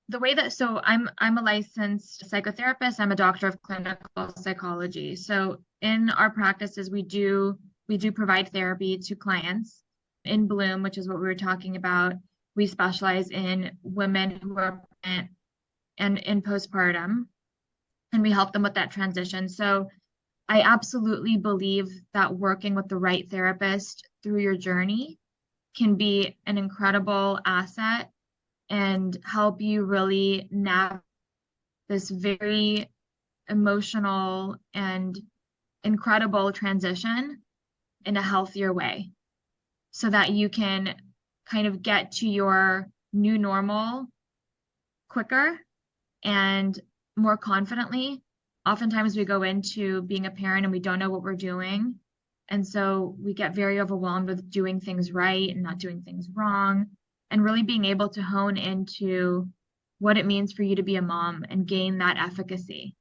the way that, so I'm a licensed psychotherapist. I'm a doctor of clinical psychology. So in our practices, we do provide therapy to clients. In Bloom, which is what we were talking about, we specialize in women who are pregnant and in postpartum, and we help them with that transition. So I absolutely believe that working with the right therapist through your journey can be an incredible asset and help you really navigate this very emotional and incredible transition in a healthier way, so that you can kind of get to your new normal quicker and more confidently. Oftentimes we go into being a parent and we don't know what we're doing. And so we get very overwhelmed with doing things right and not doing things wrong, and really being able to hone into what it means for you to be a mom and gain that efficacy.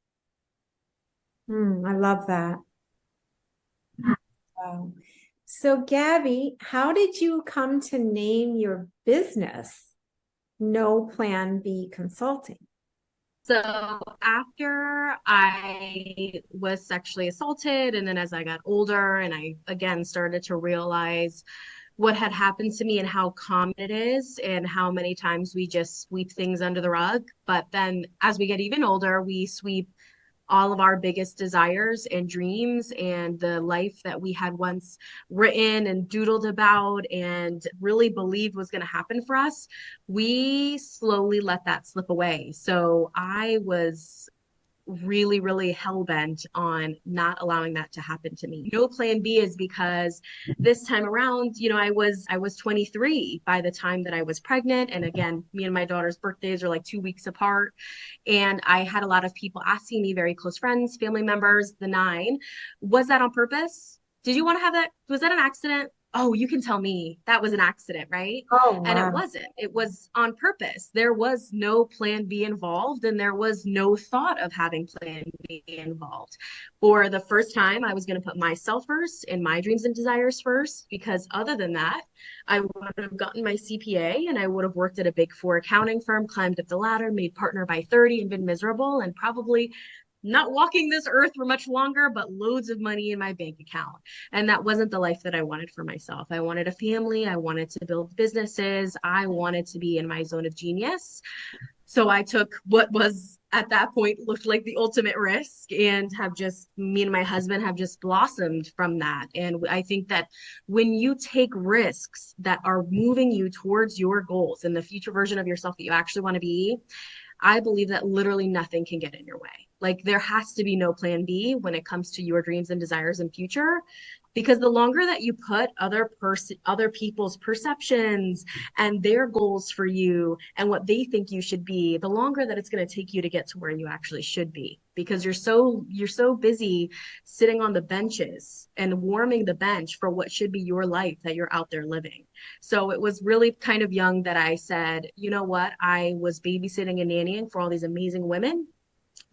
I love that. Wow. So, Gabby, how did you come to name your business No Plan B Consulting? So after I was sexually assaulted, and then as I got older and I again started to realize what had happened to me and how common it is and how many times we just sweep things under the rug. But then as we get even older, we sweep all of our biggest desires and dreams and the life that we had once written and doodled about and really believed was going to happen for us, we slowly let that slip away. So I was really, really hell-bent on not allowing that to happen to me. No plan B is because this time around, I was 23 by the time that I was pregnant. And again, me and my daughter's birthdays are like 2 weeks apart. And I had a lot of people asking me, very close friends, family members, the nine, was that on purpose? Did you want to have that? Was that an accident? Oh, you can tell me that was an accident, right? Oh, And it wow. wasn't. It was on purpose. There was no plan B involved, and there was no thought of having plan B involved. For the first time, I was going to put myself first and my dreams and desires first, because other than that, I would have gotten my CPA and I would have worked at a big four accounting firm, climbed up the ladder, made partner by 30, and been miserable and probably not walking this earth for much longer, but loads of money in my bank account. And that wasn't the life that I wanted for myself. I wanted a family. I wanted to build businesses. I wanted to be in my zone of genius. So I took what was at that point looked like the ultimate risk, and have just, me and my husband have just blossomed from that. And I think that when you take risks that are moving you towards your goals and the future version of yourself that you actually want to be, I believe that literally nothing can get in your way. Like there has to be no plan B when it comes to your dreams and desires and future, because the longer that you put other people's perceptions and their goals for you and what they think you should be, the longer that it's going to take you to get to where you actually should be, because you're so busy sitting on the benches and warming the bench for what should be your life that you're out there living. So it was really kind of young that I said, you know what? I was babysitting and nannying for all these amazing women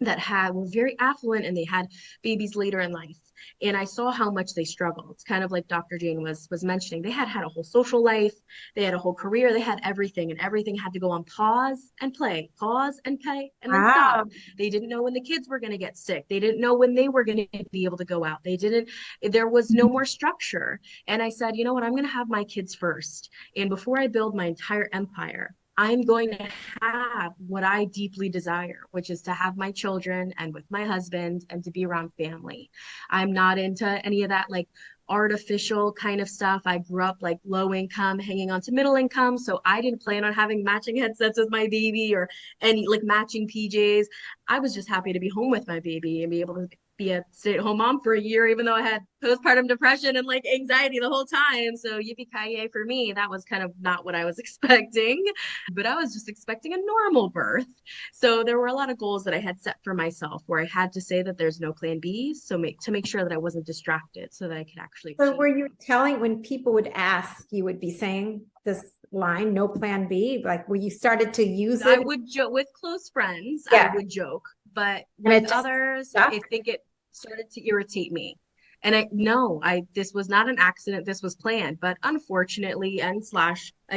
that were very affluent, and they had babies later in life. And I saw how much they struggled. It's kind of like Dr. Jane was mentioning. They had a whole social life, they had a whole career, they had everything, and everything had to go on pause and play, and then stop. Wow. They didn't know when the kids were going to get sick. They didn't know when they were going to be able to go out. There was no more structure. And I said, you know what? I'm going to have my kids first. And before I build my entire empire, I'm going to have what I deeply desire, which is to have my children and with my husband and to be around family. I'm not into any of that like artificial kind of stuff. I grew up like low income, hanging on to middle income. So I didn't plan on having matching headsets with my baby or any like matching PJs. I was just happy to be home with my baby and be able to be a stay-at-home mom for a year, even though I had postpartum depression and like anxiety the whole time. So yippee-ki-yay for me. That was kind of not what I was expecting, but I was just expecting a normal birth. So there were a lot of goals that I had set for myself where I had to say that there's no plan B. So to make sure that I wasn't distracted so that I could actually So achieve. were you telling, when people would ask, you would be saying this line, no plan B? Like, when you started to use I it? would joke with close friends, I Yeah. would joke, but And it with just others, stuck? I think it started to irritate me. And this was not an accident. This was planned, but unfortunately, I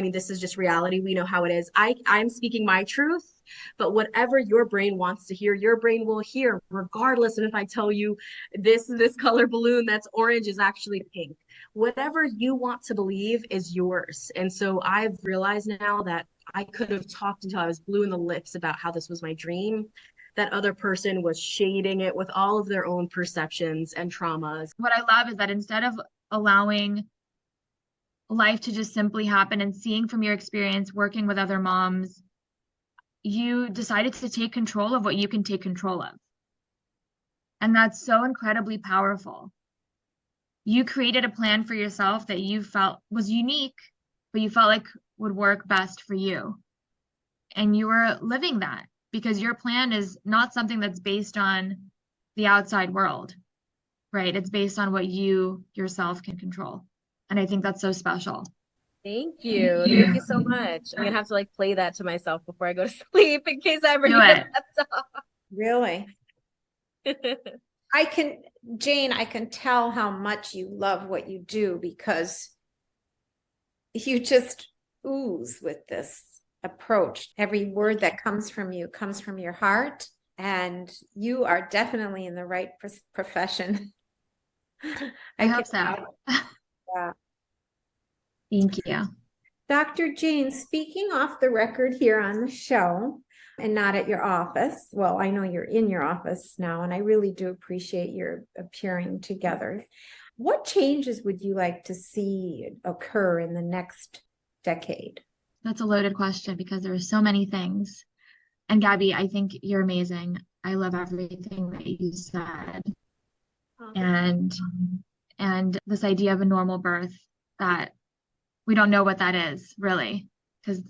mean, this is just reality. We know how it is. I'm speaking my truth, but whatever your brain wants to hear, your brain will hear, regardless of if I tell you this color balloon that's orange is actually pink. Whatever you want to believe is yours. And so I've realized now that I could have talked until I was blue in the lips about how this was my dream. That other person was shading it with all of their own perceptions and traumas. What I love is that instead of allowing life to just simply happen and seeing from your experience working with other moms, you decided to take control of what you can take control of. And that's so incredibly powerful. You created a plan for yourself that you felt was unique, but you felt like would work best for you. And you were living that because your plan is not something that's based on the outside world, right? It's based on what you yourself can control. And I think that's so special. Thank you. Thank you so much. I'm gonna have to like play that to myself before I go to sleep in case I ever Do need it. a pep talk. Really? Jane, I can tell how much you love what you do because you just ooze with this approach. Every word that comes from you comes from your heart, and you are definitely in the right profession. I hope so. Yeah. Thank you. Dr. Jane, speaking off the record here on the show and not at your office. Well, I know you're in your office now, and I really do appreciate your appearing together. What changes would you like to see occur in the next decade? That's a loaded question because there are so many things. And Gabby, I think you're amazing. I love everything that you said. And this idea of a normal birth, that we don't know what that is really, because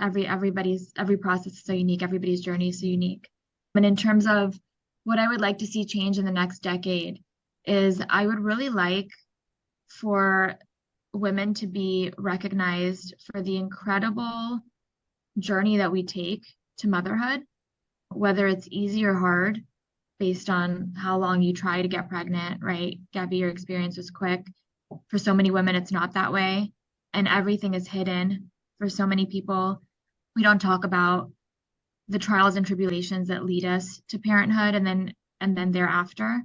every process is so unique, everybody's journey is so unique. And in terms of what I would like to see change in the next decade is I would really like for women to be recognized for the incredible journey that we take to motherhood, whether it's easy or hard based on how long you try to get pregnant, right? Gabby, your experience was quick. For so many women, it's not that way. And everything is hidden for so many people. We don't talk about the trials and tribulations that lead us to parenthood and then thereafter.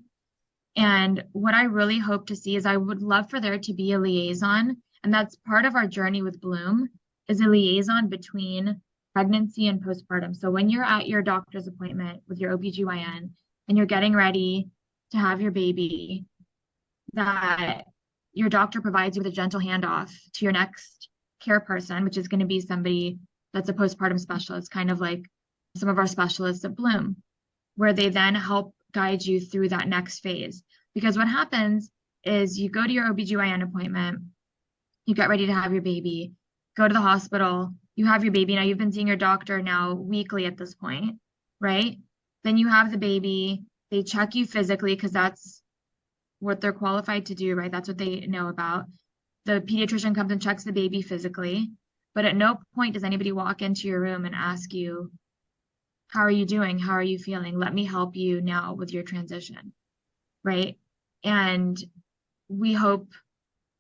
And what I really hope to see is I would love for there to be a liaison. And that's part of our journey with Bloom, is a liaison between pregnancy and postpartum. So when you're at your doctor's appointment with your OBGYN and you're getting ready to have your baby, that your doctor provides you with a gentle handoff to your next care person, which is going to be somebody that's a postpartum specialist, kind of like some of our specialists at Bloom, where they then help guide you through that next phase. Because what happens is you go to your OBGYN appointment, you get ready to have your baby, go to the hospital, you have your baby. Now you've been seeing your doctor now weekly at this point, right? Then you have the baby, they check you physically because that's what they're qualified to do, right? That's what they know about. The pediatrician comes and checks the baby physically, but at no point does anybody walk into your room and ask you, how are you doing? How are you feeling? Let me help you now with your transition, right? And we hope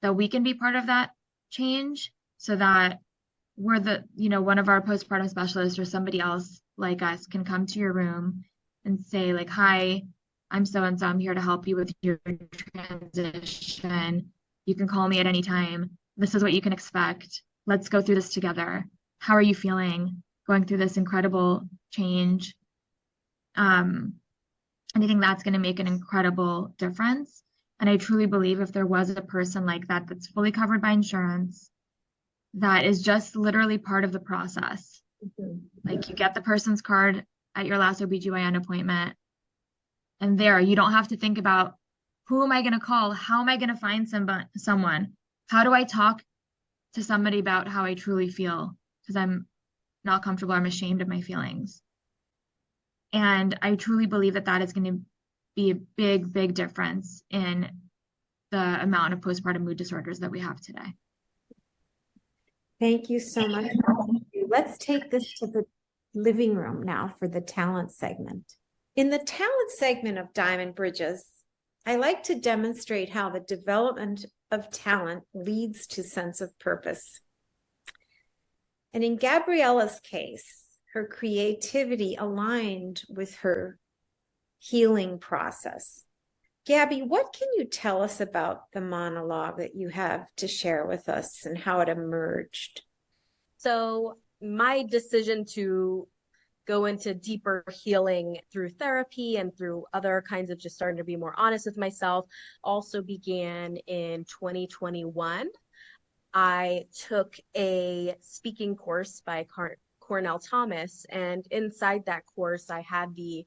that we can be part of that change so that we're one of our postpartum specialists or somebody else like us can come to your room and say like, hi, I'm so-and-so, I'm here to help you with your transition. You can call me at any time. This is what you can expect. Let's go through this together. How are you feeling going through this incredible change? And I think that's going to make an incredible difference. And I truly believe if there was a person like that that's fully covered by insurance, that is just literally part of the process. Mm-hmm. Like you get the person's card at your last OBGYN appointment, and there you don't have to think about who am I going to call? How am I going to find someone? How do I talk to somebody about how I truly feel? Because I'm not comfortable, I'm ashamed of my feelings. And I truly believe that that is going to be a big, big difference in the amount of postpartum mood disorders that we have today. Thank you so much. Let's take this to the living room now for the talent segment. In the talent segment of Diamond Bridges, I like to demonstrate how the development of talent leads to sense of purpose. And in Gabriella's case, her creativity aligned with her healing process. Gabby, what can you tell us about the monologue that you have to share with us and how it emerged? So my decision to go into deeper healing through therapy and through other kinds of just starting to be more honest with myself also began in 2021. I took a speaking course by Cornell Thomas, and inside that course, I had the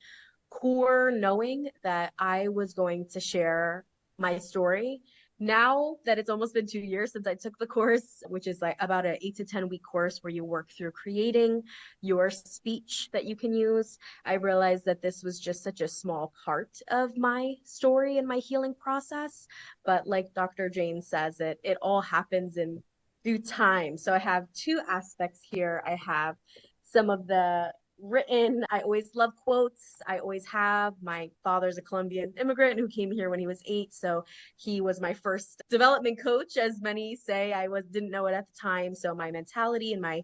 core knowing that I was going to share my story. Now that it's almost been 2 years since I took the course, which is like about an 8 to 10 week course where you work through creating your speech that you can use, I realized that this was just such a small part of my story and my healing process. But like Dr. Jane says, it all happens in due time. So I have two aspects here. I have some of the written. I always love quotes. I always have. My father's a Colombian immigrant who came here when he was 8. So he was my first development coach, as many say. Didn't know it at the time. So my mentality and my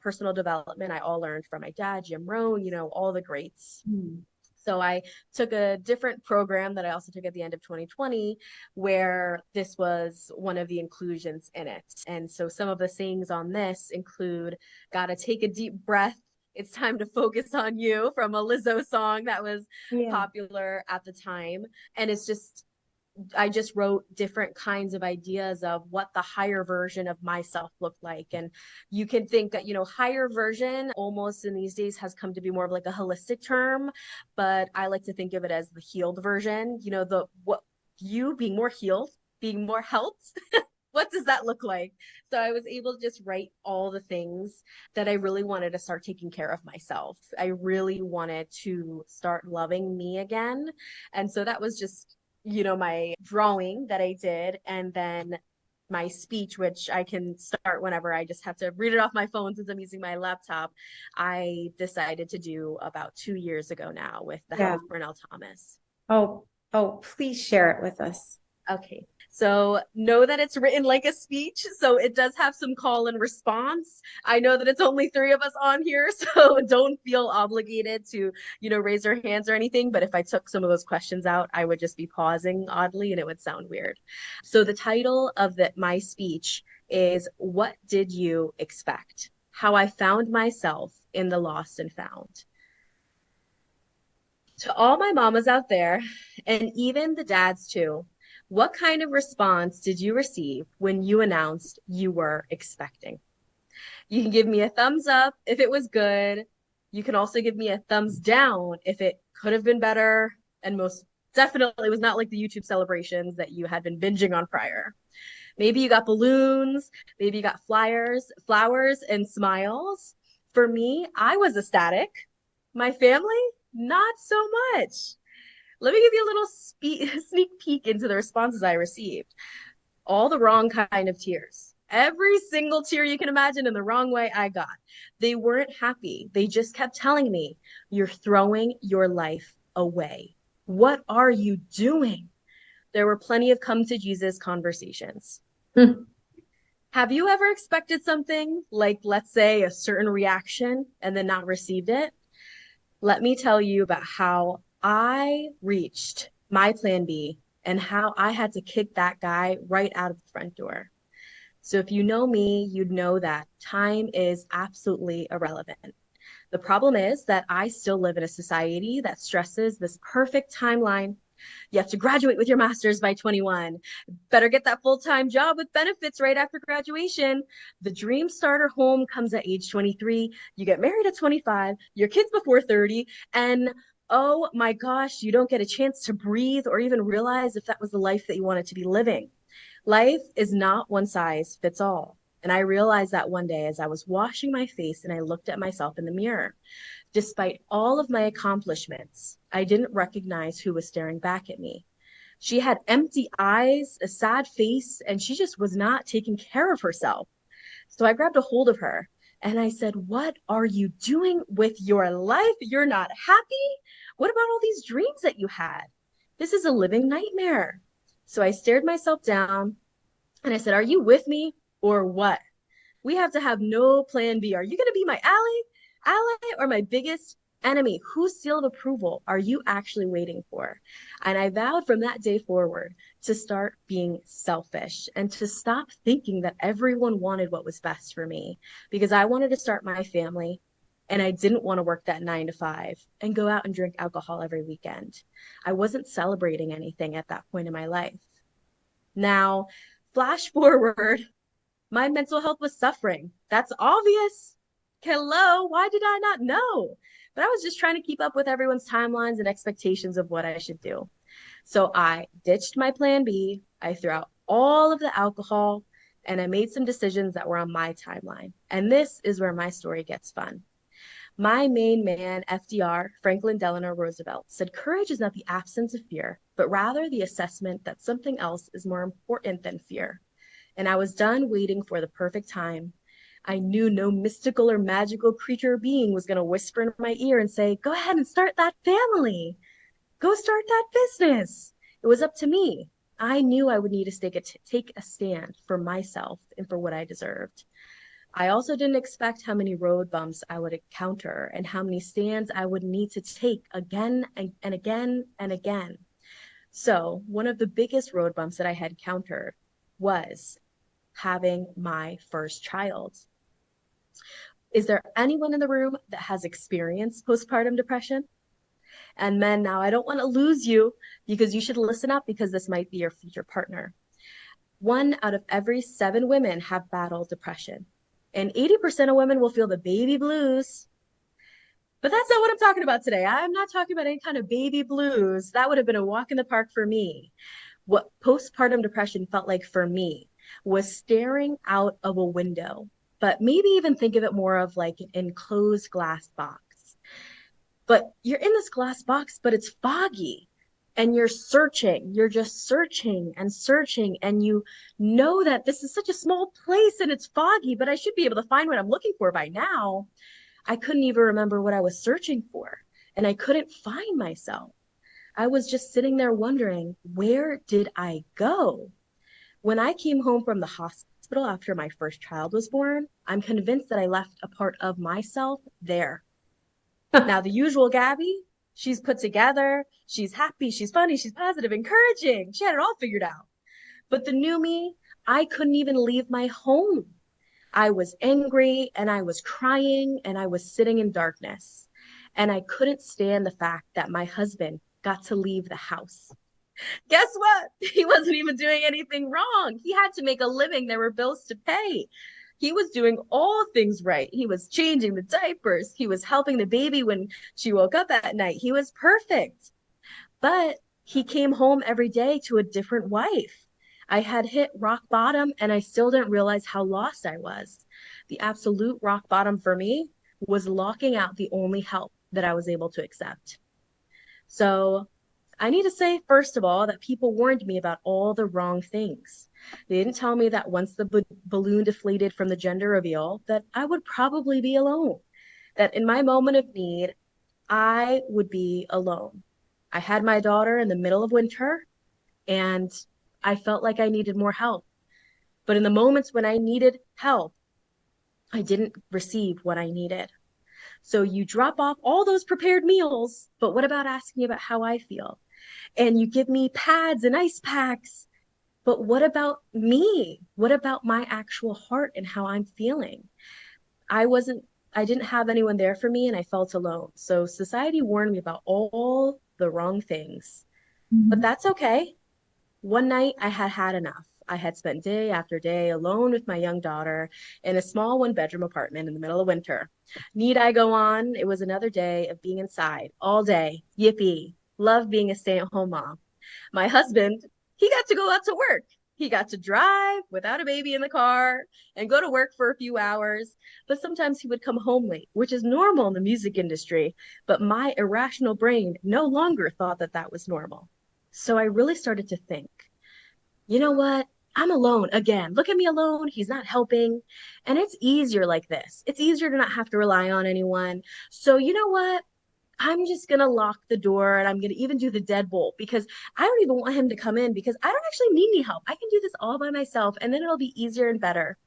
personal development, I all learned from my dad, Jim Rohn, all the greats. So I took a different program that I also took at the end of 2020, where this was one of the inclusions in it. And so some of the sayings on this include, gotta take a deep breath. It's time to focus on you, from a Lizzo song that was popular at the time. And I just wrote different kinds of ideas of what the higher version of myself looked like. And you can think that, higher version almost in these days has come to be more of like a holistic term, but I like to think of it as the healed version, you being more healed, being more helped. What does that look like? So I was able to just write all the things that I really wanted to start taking care of myself. I really wanted to start loving me again. And so that was just, my drawing that I did. And then my speech, which I can start whenever. I just have to read it off my phone since I'm using my laptop. I decided to do about 2 years ago now with the help of Brunel Thomas. Oh, please share it with us. Okay. So know that it's written like a speech. So it does have some call and response. I know that it's only 3 of us on here, so don't feel obligated to, raise your hands or anything. But if I took some of those questions out, I would just be pausing oddly and it would sound weird. So the title of my speech is, What Did You Expect? How I Found Myself in the Lost and Found. To all my mamas out there, and even the dads too, what kind of response did you receive when you announced you were expecting? You can give me a thumbs up if it was good. You can also give me a thumbs down if it could have been better, and most definitely was not like the YouTube celebrations that you had been binging on prior. Maybe you got balloons, maybe you got flowers, and smiles. For me, I was ecstatic. My family, not so much. Let me give you a little sneak peek into the responses I received. All the wrong kind of tears. Every single tear you can imagine in the wrong way I got. They weren't happy. They just kept telling me, you're throwing your life away. What are you doing? There were plenty of come to Jesus conversations. Have you ever expected something, like, let's say, a certain reaction and then not received it? Let me tell you about how I reached my plan B and how I had to kick that guy right out of the front door. So if you know me, you'd know that time is absolutely irrelevant. The problem is that I still live in a society that stresses this perfect timeline. You have to graduate with your master's by 21. Better get that full-time job with benefits right after graduation. The dream starter home comes at age 23. You get married at 25, your kids before 30, and oh my gosh, you don't get a chance to breathe or even realize if that was the life that you wanted to be living. Life is not one size fits all. And I realized that one day as I was washing my face and I looked at myself in the mirror. Despite all of my accomplishments, I didn't recognize who was staring back at me. She had empty eyes, a sad face, and she just was not taking care of herself. So I grabbed a hold of her and I said, what are you doing with your life? You're not happy? What about all these dreams that you had? This is a living nightmare. So I stared myself down and I said, are you with me or what? We have to have no plan B. Are you going to be my ally or my biggest enemy? Whose seal of approval are you actually waiting for? And I vowed from that day forward to start being selfish and to stop thinking that everyone wanted what was best for me, because I wanted to start my family and I didn't want to work that 9 to 5 and go out and drink alcohol every weekend. I wasn't celebrating anything at that point in my life. Now, flash forward, my mental health was suffering. That's obvious. Hello, why did I not know? But I was just trying to keep up with everyone's timelines and expectations of what I should do. So I ditched my plan B. I threw out all of the alcohol and I made some decisions that were on my timeline. And this is where my story gets fun. My main man, FDR, Franklin Delano Roosevelt, said courage is not the absence of fear, but rather the assessment that something else is more important than fear. And I was done waiting for the perfect time. I knew no mystical or magical creature or being was going to whisper in my ear and say, go ahead and start that family. Go start that business. It was up to me. I knew I would need to take a stand for myself and for what I deserved. I also didn't expect how many road bumps I would encounter and how many stands I would need to take again and again and again. So one of the biggest road bumps that I had encountered was having my first child. Is there anyone in the room that has experienced postpartum depression? And men, now I don't want to lose you because you should listen up because this might be your future partner. 1 out of every 7 women have battled depression, and 80% of women will feel the baby blues. But that's not what I'm talking about today. I'm not talking about any kind of baby blues. That would have been a walk in the park for me. What postpartum depression felt like for me was staring out of a window, but maybe even think of it more of like an enclosed glass box. But you're in this glass box, but it's foggy and you're just searching and searching. And you know that this is such a small place and it's foggy, but I should be able to find what I'm looking for by now. I couldn't even remember what I was searching for, and I couldn't find myself. I was just sitting there wondering, where did I go? When I came home from the hospital after my first child was born, I'm convinced that I left a part of myself there. Now, the usual Gabby, she's put together, she's happy, she's funny, she's positive, encouraging. She had it all figured out. But the new me, I couldn't even leave my home. I was angry and I was crying and I was sitting in darkness. And I couldn't stand the fact that my husband got to leave the house. Guess what? He wasn't even doing anything wrong. He had to make a living. There were bills to pay. He was doing all things right. He was changing the diapers. He was helping the baby when she woke up at night. He was perfect. But he came home every day to a different wife. I had hit rock bottom and I still didn't realize how lost I was. The absolute rock bottom for me was locking out the only help that I was able to accept. So I need to say, first of all, that people warned me about all the wrong things. They didn't tell me that once the balloon deflated from the gender reveal, that I would probably be alone, that in my moment of need, I would be alone. I had my daughter in the middle of winter, and I felt like I needed more help. But in the moments when I needed help, I didn't receive what I needed. So you drop off all those prepared meals, but what about asking about how I feel? And you give me pads and ice packs, but what about me? What about my actual heart and how I'm feeling? I didn't have anyone there for me and I felt alone. So society warned me about all the wrong things, but that's okay. One night I had had enough. I had spent day after day alone with my young daughter in a small 1-bedroom apartment in the middle of winter. Need I go on? It was another day of being inside all day. Yippee. Love being a stay-at-home mom. My husband, he got to go out to work. He got to drive without a baby in the car and go to work for a few hours. But sometimes he would come home late, which is normal in the music industry. But my irrational brain no longer thought that that was normal. So I really started to think, you know what? I'm alone again. Look at me alone. He's not helping. And it's easier like this. It's easier to not have to rely on anyone. So you know what? I'm just going to lock the door and I'm going to even do the deadbolt because I don't even want him to come in because I don't actually need any help. I can do this all by myself and then it'll be easier and better.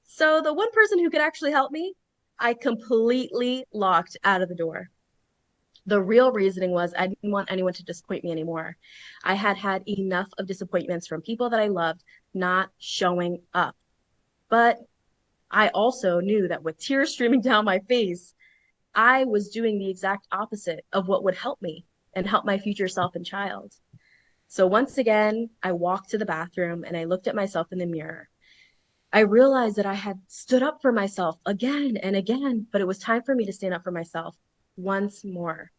So the one person who could actually help me, I completely locked out of the door. The real reasoning was I didn't want anyone to disappoint me anymore. I had had enough of disappointments from people that I loved not showing up. But I also knew that with tears streaming down my face, I was doing the exact opposite of what would help me and help my future self and child. So once again, I walked to the bathroom and I looked at myself in the mirror. I realized that I had stood up for myself again and again, but it was time for me to stand up for myself once more.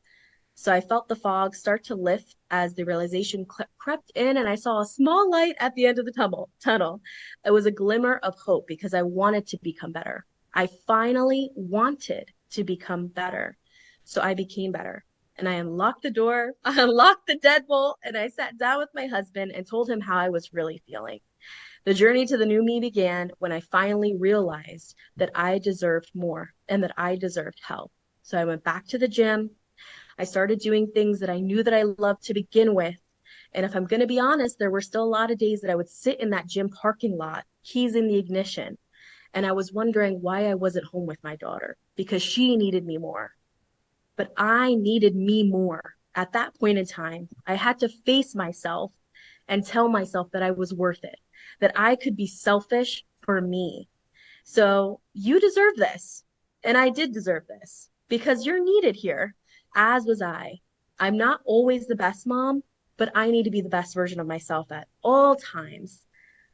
So I felt the fog start to lift as the realization crept in and I saw a small light at the end of the tunnel. It was a glimmer of hope because I wanted to become better. I finally wanted to become better. So I became better. and I unlocked the door, I unlocked the deadbolt, and I sat down with my husband and told him how I was really feeling. The journey to the new me began when I finally realized that I deserved more and that I deserved help. So I went back to the gym. I started doing things that I knew that I loved to begin with. And if I'm going to be honest, there were still a lot of days that I would sit in that gym parking lot, keys in the ignition. And I was wondering why I wasn't home with my daughter, because she needed me more. But I needed me more. At that point in time, I had to face myself and tell myself that I was worth it, that I could be selfish for me. So you deserve this. And I did deserve this because you're needed here, as was I. I'm not always the best mom, but I need to be the best version of myself at all times.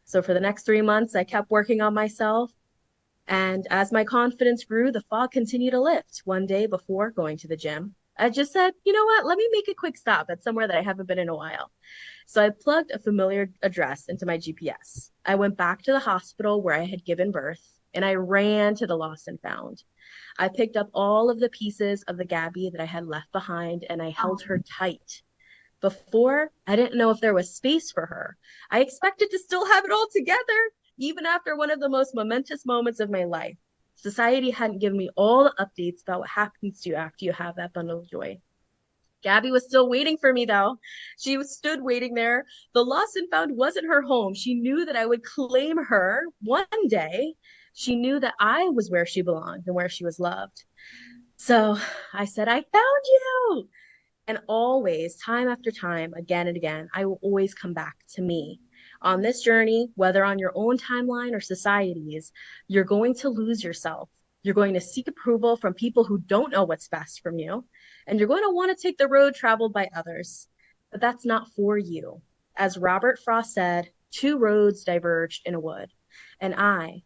So for the next 3 months, I kept working on myself. And as my confidence grew, the fog continued to lift. One day before going to the gym, I just said, you know what, let me make a quick stop at somewhere that I haven't been in a while. So I plugged a familiar address into my GPS. I went back to the hospital where I had given birth, and I ran to the lost and found. I picked up all of the pieces of the Gabby that I had left behind, and I held her tight. Before, I didn't know if there was space for her. I expected to still have it all together, even after one of the most momentous moments of my life. Society hadn't given me all the updates about what happens to you after you have that bundle of joy. Gabby was still waiting for me, though. She stood waiting there. The lost and found wasn't her home. She knew that I would claim her one day. She knew that I was where she belonged and where she was loved. So I said, I found you. And always, time after time, again and again, I will always come back to me. On this journey, whether on your own timeline or society's, you're going to lose yourself. You're going to seek approval from people who don't know what's best from you. And you're going to want to take the road traveled by others. But that's not for you. As Robert Frost said, 2 roads diverged in a wood. And I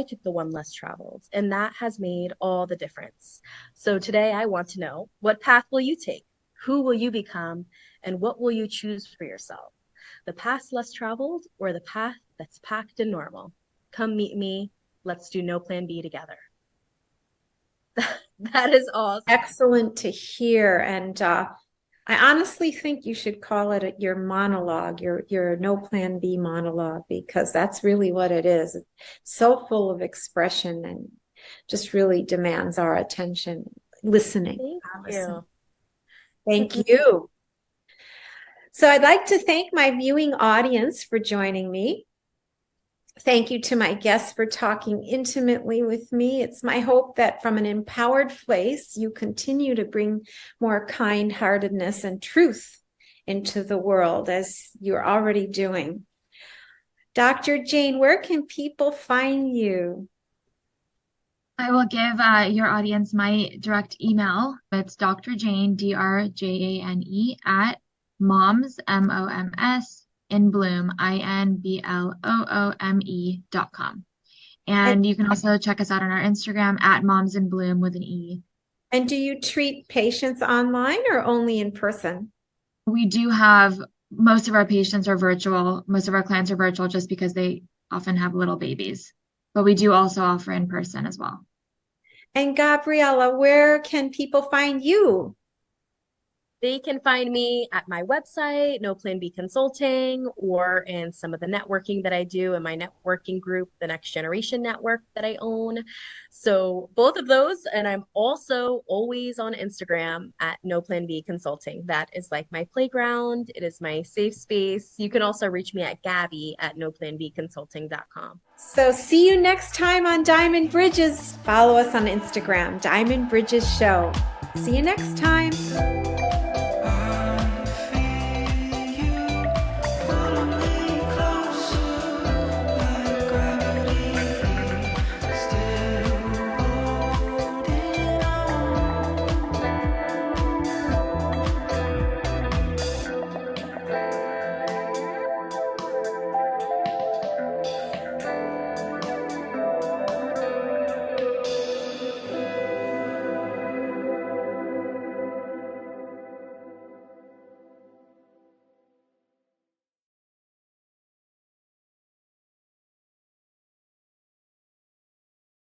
took the one less traveled. And that has made all the difference. So today I want to know, what path will you take? Who will you become? And what will you choose for yourself? The path less traveled or the path that's packed and normal? Come meet me. Let's do No Plan B together. That is awesome. Excellent to hear. And I honestly think you should call it your monologue, your No Plan B monologue, because that's really what it is. It's so full of expression and just really demands our attention. Listening. Thank you. Thank you. So I'd like to thank my viewing audience for joining me. Thank you to my guests for talking intimately with me. It's my hope that from an empowered place, you continue to bring more kind-heartedness and truth into the world, as you're already doing. Dr. Jane, where can people find you? I will give your audience my direct email. It's Dr. Jane, DRJANE, at moms, MOMS, in bloom, INBLOOME.com. And you can also check us out on our Instagram at moms in bloom with an E. And do you treat patients online or only in person? We do have, most of our patients are virtual. Most of our clients are virtual just because they often have little babies. But we do also offer in person as well. And Gabriella, where can people find you? They can find me at my website, No Plan B Consulting, or in some of the networking that I do in my networking group, the Next Generation Network that I own. So both of those, and I'm also always on Instagram at No Plan B Consulting. That is like my playground. It is my safe space. You can also reach me at Gabby at noplanbconsulting.com. So see you next time on Diamond Bridges. Follow us on Instagram, Diamond Bridges Show. See you next time.